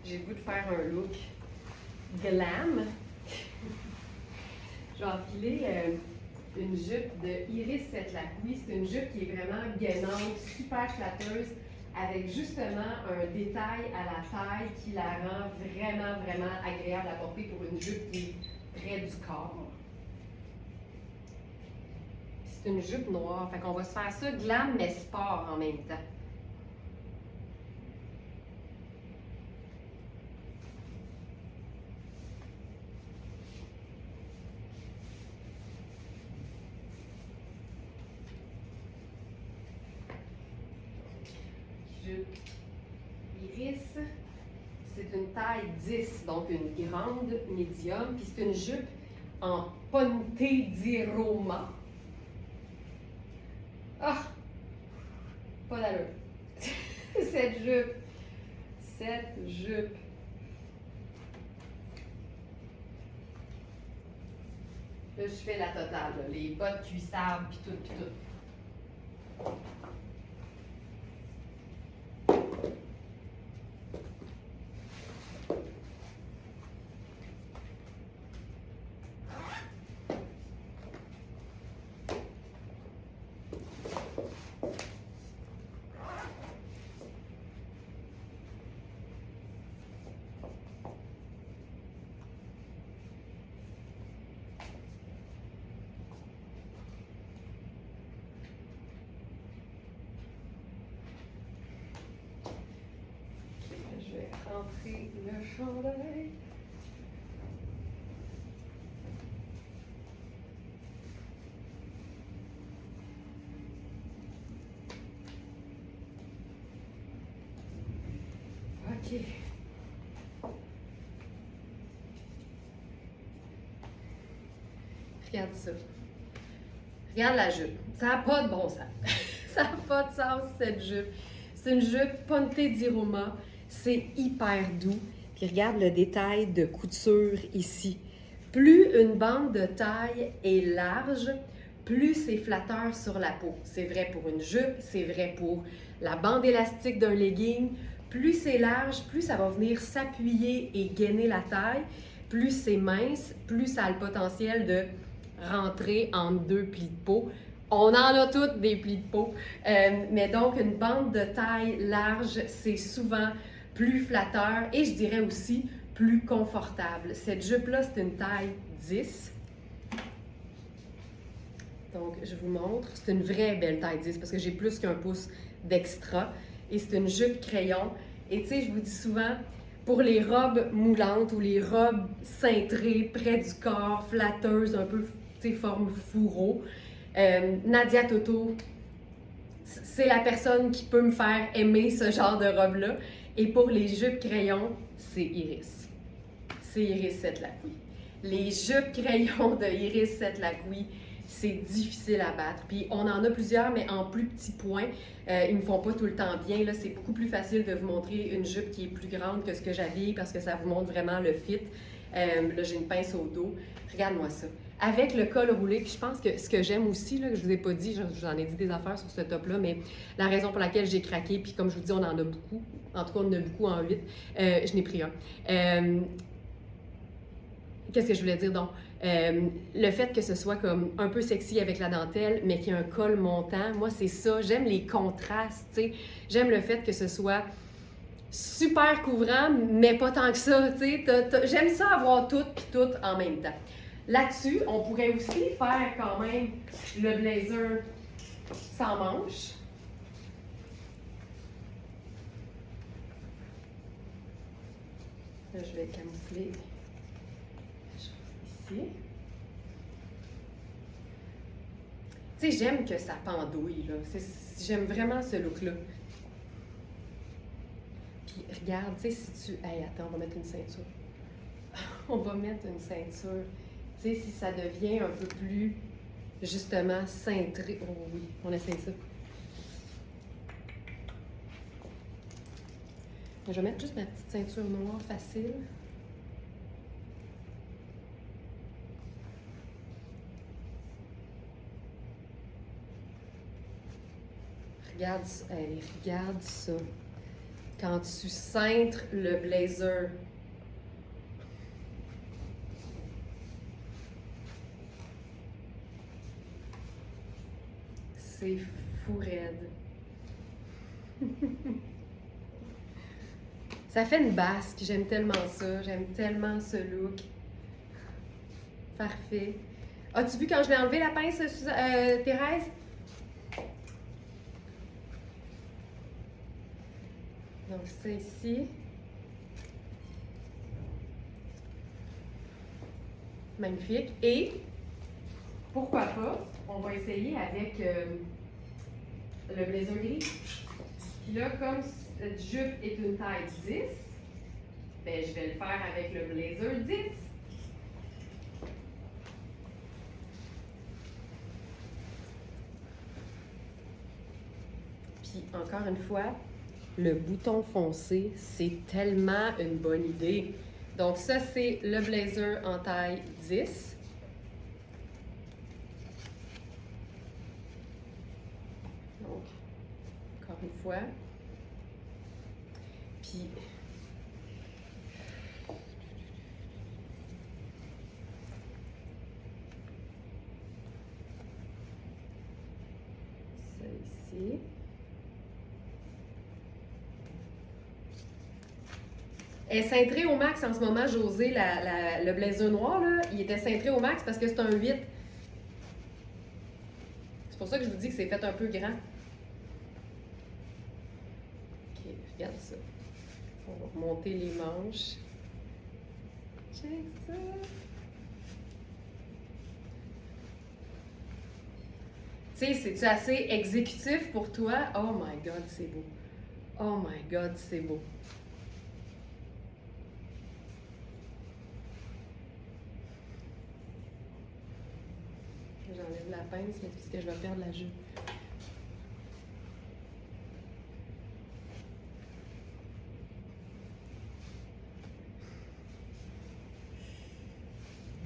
J'ai le goût de faire un look glam. J'ai enfilé une jupe de Iris Setlacqui. C'est une jupe qui est vraiment gainante, super flatteuse, avec justement un détail à la taille qui la rend vraiment, vraiment agréable à porter pour une jupe qui est près du corps. C'est une jupe noire, fait qu'on va se faire ça glam mais sport en même temps. Jupe Iris, c'est une taille 10, donc une grande médium, puis c'est une jupe en ponte di Roma. Ah! Pas d'allure. Cette jupe. Là, je fais la totale, là. Les bottes cuissables, puis tout, puis tout. Je vais rentrer le chandail. OK. Regarde ça. Regarde la jupe. Ça n'a pas de bon sens. Ça n'a pas de sens, cette jupe. C'est une jupe ponte di Roma. C'est hyper doux. Puis regarde le détail de couture ici. Plus une bande de taille est large, plus c'est flatteur sur la peau. C'est vrai pour une jupe, c'est vrai pour la bande élastique d'un legging. Plus c'est large, plus ça va venir s'appuyer et gainer la taille. Plus c'est mince, plus ça a le potentiel de rentrer entre deux plis de peau. On en a toutes des plis de peau. Mais donc, une bande de taille large, c'est souvent plus flatteur et je dirais aussi plus confortable. Cette jupe-là, c'est une taille 10. Donc, je vous montre. C'est une vraie belle taille 10 parce que j'ai plus qu'un pouce d'extra. Et c'est une jupe crayon. Et tu sais, je vous dis souvent, pour les robes moulantes ou les robes cintrées, près du corps, flatteuses, un peu, tu sais, forme fourreau, Nadia Toto, c'est la personne qui peut me faire aimer ce genre de robe-là. Et pour les jupes crayon, c'est Iris. C'est Iris Setlacqui. Les jupes crayons de Iris Setlacqui, c'est difficile à battre. Puis on en a plusieurs, mais en plus petits points. Ils ne me font pas tout le temps bien. Là, c'est beaucoup plus facile de vous montrer une jupe qui est plus grande que ce que j'avais parce que ça vous montre vraiment le fit. Là, j'ai une pince au dos. Regarde-moi ça. Avec le col roulé, puis je pense que ce que j'aime aussi, là, que je vous ai pas dit, je vous en ai dit des affaires sur ce top-là, mais la raison pour laquelle j'ai craqué, puis comme je vous dis, on en a beaucoup. En tout cas, on en a beaucoup en 8. Je n'ai pris un. Qu'est-ce que je voulais dire donc? Le fait que ce soit comme un peu sexy avec la dentelle, mais qu'il y ait un col montant, moi, c'est ça. J'aime les contrastes, tu sais. J'aime le fait que ce soit super couvrant, mais pas tant que ça, tu sais. J'aime ça avoir tout puis tout en même temps. Là-dessus, on pourrait aussi faire quand même le blazer sans manches. Là, je vais camoufler ici. Tu sais, j'aime que ça pendouille, là. J'aime vraiment ce look-là. Puis, regarde, tu sais, si tu... Hey, attends, on va mettre une ceinture. On va mettre une ceinture. Tu sais, si ça devient un peu plus, justement, cintré. Oh oui, on essaie ça. Je vais mettre juste ma petite ceinture noire facile. Regarde, hey, regarde ça. Quand tu cintres le blazer. C'est fou raide. Ça fait une basque. J'aime tellement ça. J'aime tellement ce look. Parfait. As-tu vu quand je l'ai enlevé la pince, Thérèse? Donc, ça ici. Magnifique. Et, pourquoi pas, on va essayer avec le blazer gris. Puis là, comme cette jupe est une taille 10, ben, je vais le faire avec le blazer 10. Puis, encore une fois, le bouton foncé, c'est tellement une bonne idée. Donc ça, c'est le blazer en taille 10. Donc, encore une fois. Puis, ça ici. Elle est cintrée au max en ce moment, José, le blazer noir, là, il était cintré au max parce que c'est un 8. C'est pour ça que je vous dis que c'est fait un peu grand. OK, regarde ça. On va remonter les manches. Check ça. Tu sais, c'est-tu assez exécutif pour toi? Oh my God, c'est beau. Oh my God, c'est beau. J'enlève la pince, mais puisque je vais perdre la jupe.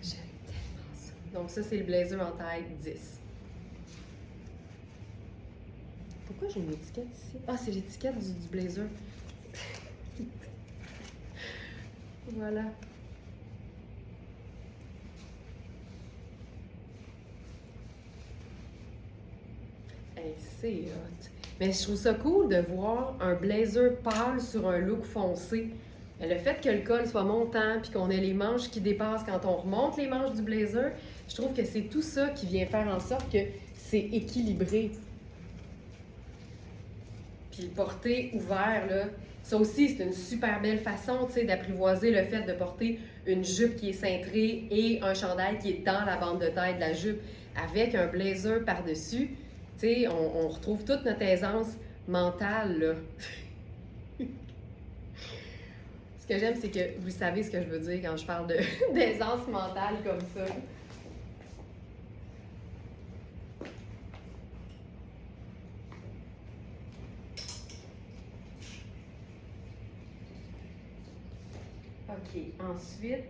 J'aime tellement ça. Donc ça, c'est le blazer en taille 10. Pourquoi j'ai une étiquette ici? Ah, c'est l'étiquette du blazer. Voilà. Hey, c'est hot. Mais je trouve ça cool de voir un blazer pâle sur un look foncé. Le fait que le col soit montant puis qu'on ait les manches qui dépassent quand on remonte les manches du blazer, je trouve que c'est tout ça qui vient faire en sorte que c'est équilibré. Puis le porter ouvert, là, ça aussi, c'est une super belle façon, tu sais, d'apprivoiser le fait de porter une jupe qui est cintrée et un chandail qui est dans la bande de taille de la jupe avec un blazer par-dessus. Tu sais, on retrouve toute notre aisance mentale, là. que j'aime, c'est que vous savez ce que je veux dire quand je parle de d'aisance mentale comme ça. OK, ensuite...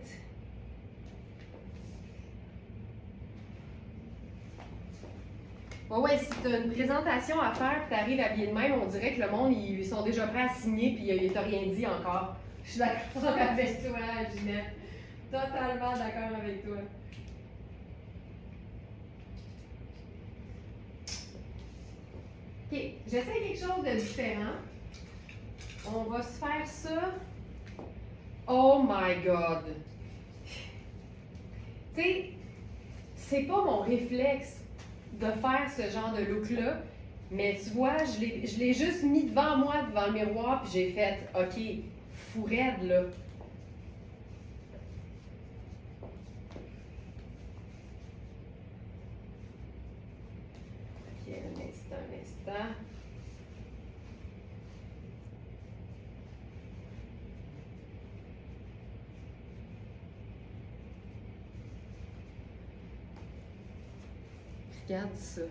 Ouais, si tu as une présentation à faire et tu arrives habillé de même, on dirait que le monde, ils sont déjà prêts à signer puis ils t'ont rien dit encore. Je suis d'accord avec toi, Ginette. Totalement d'accord avec toi. OK, j'essaie quelque chose de différent. On va se faire ça. Oh my God! Tu sais, c'est pas mon réflexe de faire ce genre de look-là, mais tu vois, je l'ai juste mis devant moi, devant le miroir, puis j'ai fait, OK, fou raide, là. OK, un instant. Regarde ça.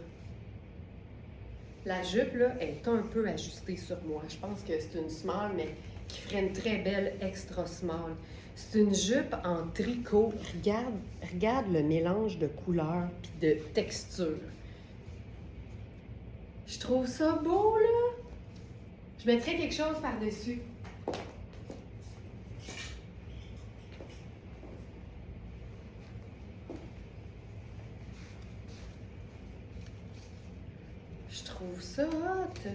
La jupe, là, est un peu ajustée sur moi. Je pense que c'est une small, mais qui ferait une très belle extra small. C'est une jupe en tricot. Regarde le mélange de couleurs et de textures. Je trouve ça beau, là. Je mettrais quelque chose par-dessus. Je trouve ça hot.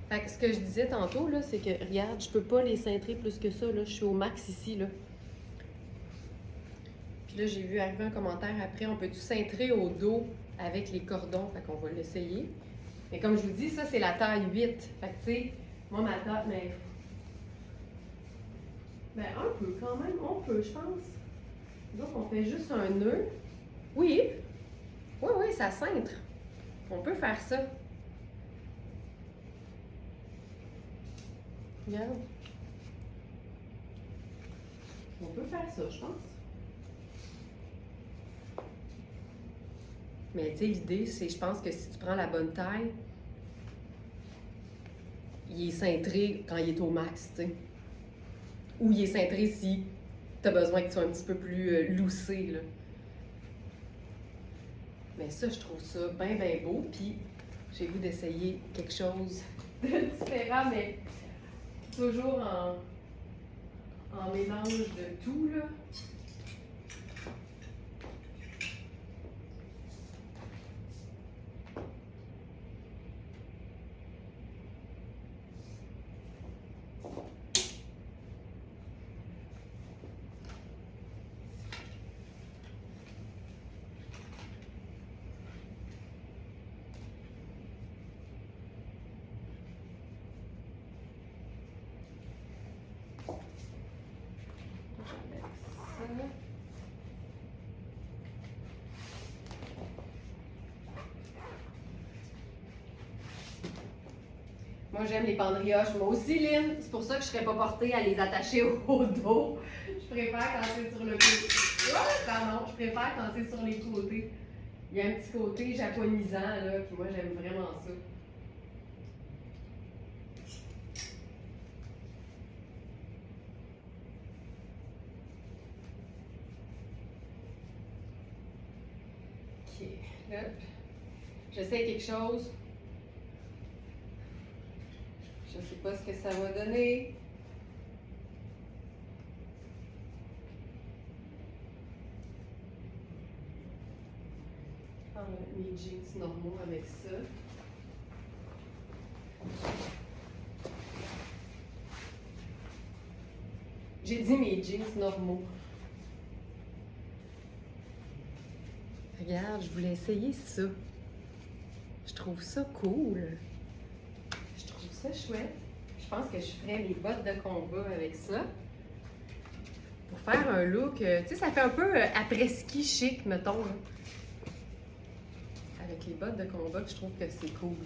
Fait que ce que je disais tantôt, là, c'est que, regarde, je peux pas les cintrer plus que ça, là. Je suis au max ici, là. Puis là, j'ai vu arriver un commentaire après, on peut-tu cintrer au dos avec les cordons? Fait qu'on va l'essayer. Mais comme je vous dis, ça, c'est la taille 8. Fait que, tu sais, moi, ma taille, mais... Ben, un peu quand même, on peut, je pense. Donc, on fait juste un nœud. Oui, oui, ça cintre. On peut faire ça. Regarde. On peut faire ça, je pense. Mais tu sais, l'idée, c'est, je pense que si tu prends la bonne taille, il est cintré quand il est au max, tu sais. Ou il est cintré si tu as besoin qu'il soit un petit peu plus loussé, là. Mais ça, je trouve ça bien, bien beau. Puis, j'ai le goût d'essayer quelque chose de différent, mais toujours en mélange de tout, là. Moi, j'aime les pendrioches. Moi aussi, Lynn. C'est pour ça que je ne serais pas portée à les attacher au dos. Je préfère quand c'est sur le côté. Oh, pardon, je préfère quand c'est sur les côtés. Il y a un petit côté japonisant, là, puis moi, j'aime vraiment ça. OK. Là, j'essaie quelque chose. Je ne sais pas ce que ça va donner. Je prends mes jeans normaux avec ça. J'ai dit mes jeans normaux. Regarde, je voulais essayer ça. Je trouve ça cool. Je trouve ça chouette. Je pense que je ferais mes bottes de combat avec ça. Pour faire un look, tu sais, ça fait un peu après-ski chic, mettons. Là. Avec les bottes de combat, je trouve que c'est cool.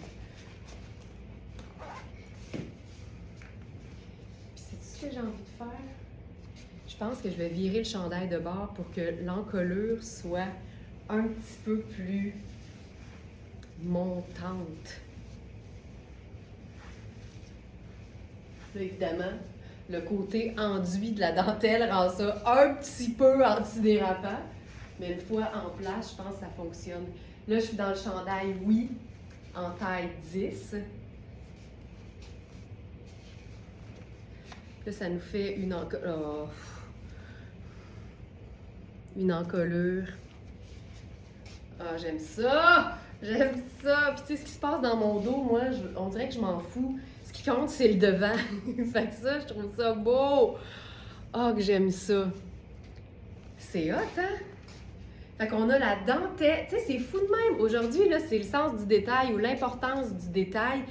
ce que j'ai envie de faire? Je pense que je vais virer le chandail de bord pour que l'encolure soit un petit peu plus montante. Là, évidemment, le côté enduit de la dentelle rend ça un petit peu antidérapant. Mais une fois en place, je pense que ça fonctionne. Là, je suis dans le chandail, oui, en taille 10. Là, ça nous fait une encolure. Ah, j'aime ça! J'aime ça! Puis tu sais, ce qui se passe dans mon dos, moi, on dirait que je m'en fous. Ce qui compte, c'est le devant. Fait que ça, je trouve ça beau! Ah, que j'aime ça! C'est hot, hein? Fait qu'on a la dentelle. Tu sais, c'est fou de même. Aujourd'hui, là, c'est le sens du détail ou l'importance du détail.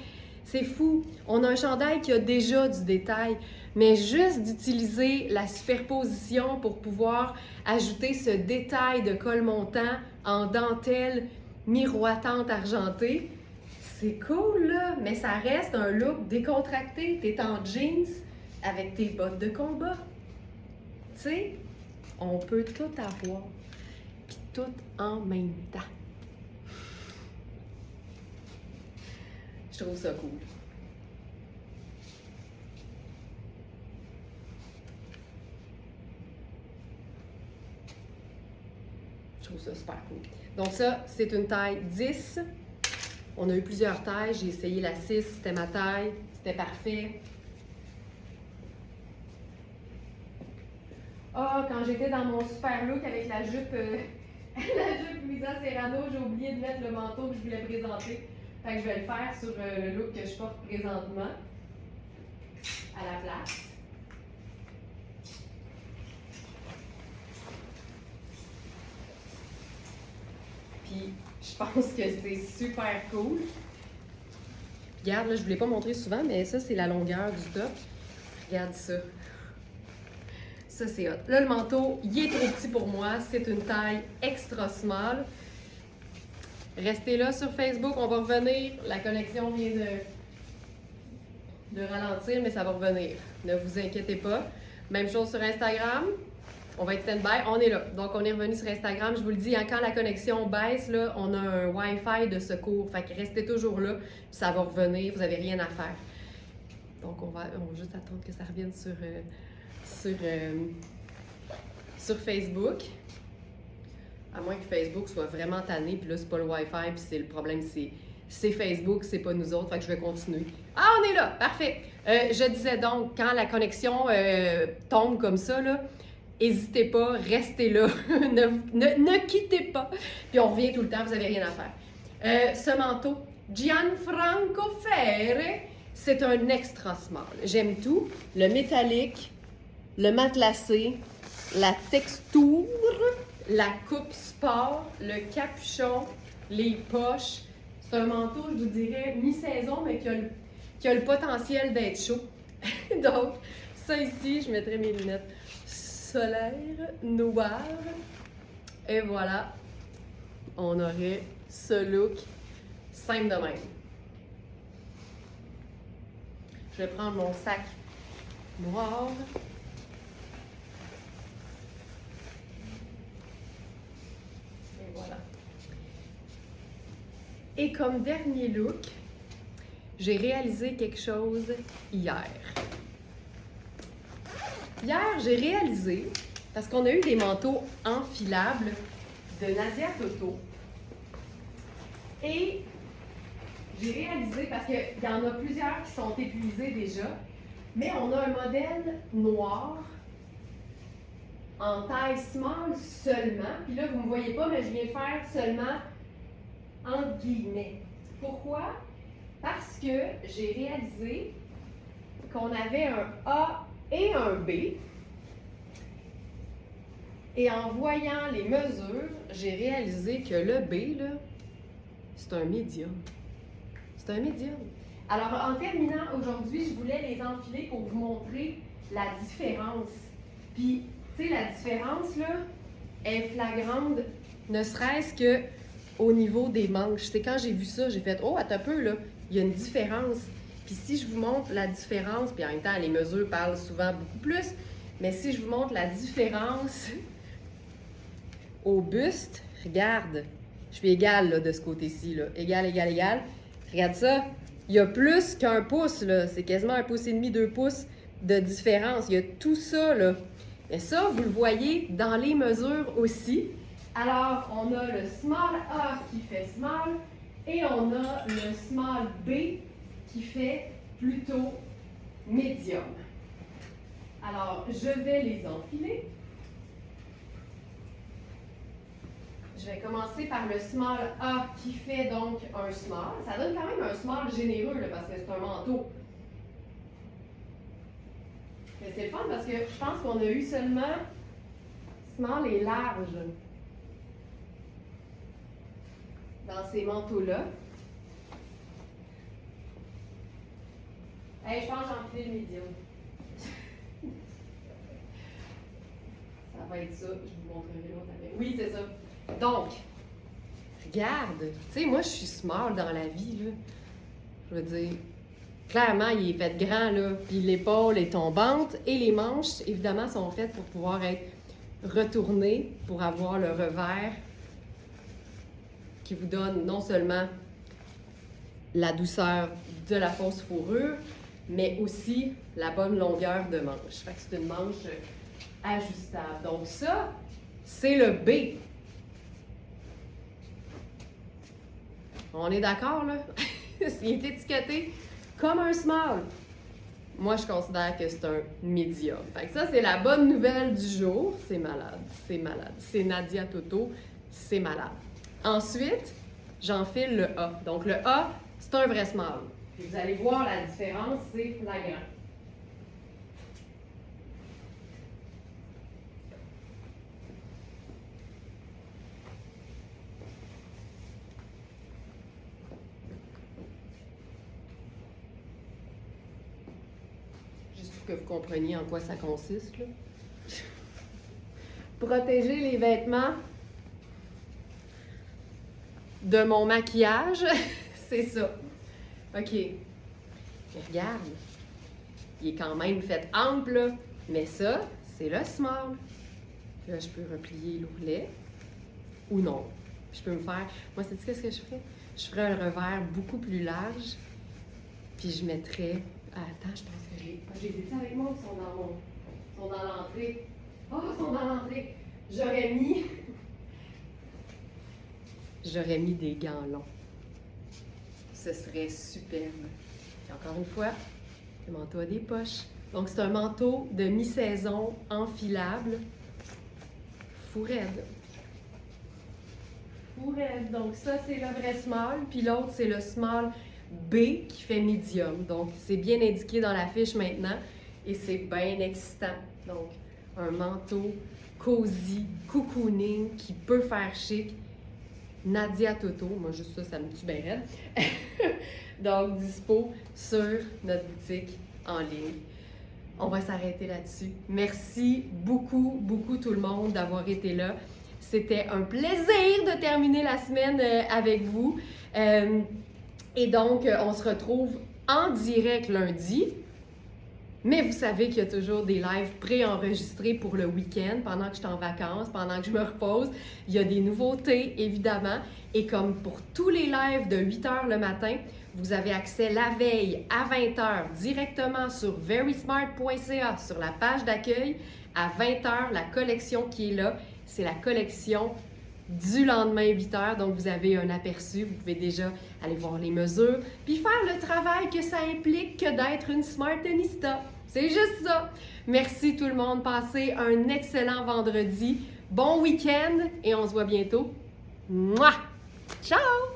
C'est fou. On a un chandail qui a déjà du détail, mais juste d'utiliser la superposition pour pouvoir ajouter ce détail de col montant en dentelle miroitante argentée, c'est cool, là, mais ça reste un look décontracté. T'es en jeans avec tes bottes de combat. Tu sais, on peut tout avoir, puis tout en même temps. Je trouve ça cool. Je trouve ça super cool. Donc ça, c'est une taille 10. On a eu plusieurs tailles. J'ai essayé la 6, c'était ma taille. C'était parfait. Ah, quand j'étais dans mon super look avec la jupe Luisa Serrano, j'ai oublié de mettre le manteau que je voulais présenter. Fait que je vais le faire sur le look que je porte présentement, à la place. Puis, je pense que c'est super cool. Regarde, là, je ne vous l'ai pas montré souvent, mais ça, c'est la longueur du top. Regarde ça. Ça, c'est hot. Là, le manteau, il est trop petit pour moi. C'est une taille extra small. Restez là sur Facebook, on va revenir. La connexion vient de ralentir, mais ça va revenir. Ne vous inquiétez pas. Même chose sur Instagram. On va être stand-by. On est là. Donc, on est revenu sur Instagram. Je vous le dis, hein, quand la connexion baisse, là, on a un Wi-Fi de secours. Fait que restez toujours là, puis ça va revenir. Vous n'avez rien à faire. Donc, on va juste attendre que ça revienne sur Facebook. À moins que Facebook soit vraiment tanné, puis là, c'est pas le Wi-Fi, puis c'est le problème, c'est Facebook, c'est pas nous autres. Fait que je vais continuer. Ah, on est là! Parfait! Je disais donc, quand la connexion tombe comme ça, là, n'hésitez pas, restez là, ne quittez pas. Puis on revient tout le temps, vous n'avez rien à faire. Ce manteau, Gianfranco Ferre, c'est un extra small. J'aime tout. Le métallique, le matelassé, la texture, la coupe sport, le capuchon, les poches. C'est un manteau, je vous dirais, mi-saison, mais qui a le potentiel d'être chaud. Donc, ça ici, je mettrai mes lunettes solaires, noires. Et voilà, on aurait ce look simple de même. Je vais prendre mon sac noir. Et voilà. Et comme dernier look, j'ai réalisé quelque chose hier. Hier, j'ai réalisé, parce qu'on a eu des manteaux enfilables de Nadia Toto, et j'ai réalisé, parce qu'il y en a plusieurs qui sont épuisés déjà, mais on a un modèle noir en taille small seulement. Puis là, vous ne me voyez pas, mais je viens de faire seulement entre guillemets. Pourquoi? Parce que j'ai réalisé qu'on avait un A et un B. Et en voyant les mesures, j'ai réalisé que le B, là, c'est un médium. C'est un médium. Alors, en terminant aujourd'hui, je voulais les enfiler pour vous montrer la différence. Puis, tu sais, la différence, là, est flagrante, ne serait-ce que au niveau des manches. C'est quand j'ai vu ça, j'ai fait « Oh, attends un peu, là, il y a une différence. » Puis si je vous montre la différence, puis en même temps, les mesures parlent souvent beaucoup plus, mais si je vous montre la différence au buste, regarde, je suis égale là, de ce côté-ci, là. Égal, égal, égal. Regarde ça, il y a plus qu'un pouce, là. C'est quasiment 1,5 pouce, 2 pouces de différence. Il y a tout ça, là. Et ça, vous le voyez dans les mesures aussi. Alors, on a le small A qui fait small et on a le small B qui fait plutôt medium. Alors, je vais les enfiler. Je vais commencer par le small A qui fait donc un small. Ça donne quand même un small généreux là, parce que c'est un manteau. Mais c'est le fun parce que je pense qu'on a eu seulement small et large dans ces manteaux-là. Hey, je pense que j'en fais le medium. Ça va être ça. Je vous montrerai l'autre avec. Oui, c'est ça. Donc, regarde. Tu sais, moi, je suis small dans la vie, là. Je veux dire, clairement, il est fait grand, là. Puis l'épaule est tombante et les manches, évidemment, sont faites pour pouvoir être retournées, pour avoir le revers qui vous donne non seulement la douceur de la fausse fourrure, mais aussi la bonne longueur de manche. Fait que c'est une manche ajustable. Donc ça, c'est le B. On est d'accord, là? Il est étiqueté comme un small. Moi, je considère que c'est un medium. Fait que ça, c'est la bonne nouvelle du jour. C'est malade, c'est malade. C'est Nadia Toto, c'est malade. Ensuite, j'enfile le A. Donc, le A, c'est un vrai small. Puis vous allez voir la différence, c'est flagrant. Juste pour que vous compreniez en quoi ça consiste, là. Protéger les vêtements de mon maquillage, c'est ça. OK. Mais regarde, il est quand même fait ample, là. Mais ça, c'est le small. Là, je peux replier l'ourlet ou non. Je peux me faire... Moi, sais-tu qu'est-ce que je ferais? Je ferais un revers beaucoup plus large, puis je mettrais... Ah, attends, je pense que j'ai des avec moi, ils sont dans l'entrée. Oh, ils sont dans l'entrée. J'aurais mis des gants longs. Ce serait superbe. Et encore une fois, le manteau a des poches. Donc, c'est un manteau de mi-saison enfilable. Fou raide. Fou raide. Donc, ça, c'est le vrai small. Puis l'autre, c'est le small B qui fait medium. Donc, c'est bien indiqué dans la fiche maintenant. Et c'est bien excitant. Donc, un manteau cosy, cocooning, qui peut faire chic. Nadia Toto, moi juste ça, ça me tue bien raide. Donc, dispo sur notre boutique en ligne. On va s'arrêter là-dessus. Merci beaucoup, beaucoup tout le monde d'avoir été là. C'était un plaisir de terminer la semaine avec vous. Et donc, on se retrouve en direct lundi. Mais vous savez qu'il y a toujours des lives préenregistrés pour le week-end, pendant que je suis en vacances, pendant que je me repose. Il y a des nouveautés, évidemment. Et comme pour tous les lives de 8h le matin, vous avez accès la veille à 20h directement sur verysmart.ca, sur la page d'accueil. À 20h, la collection qui est là, c'est la collection du lendemain 8h. Donc, vous avez un aperçu. Vous pouvez déjà aller voir les mesures, puis faire le travail que ça implique que d'être une Smartenista. C'est juste ça. Merci tout le monde. Passez un excellent vendredi. Bon week-end et on se voit bientôt. Mouah! Ciao!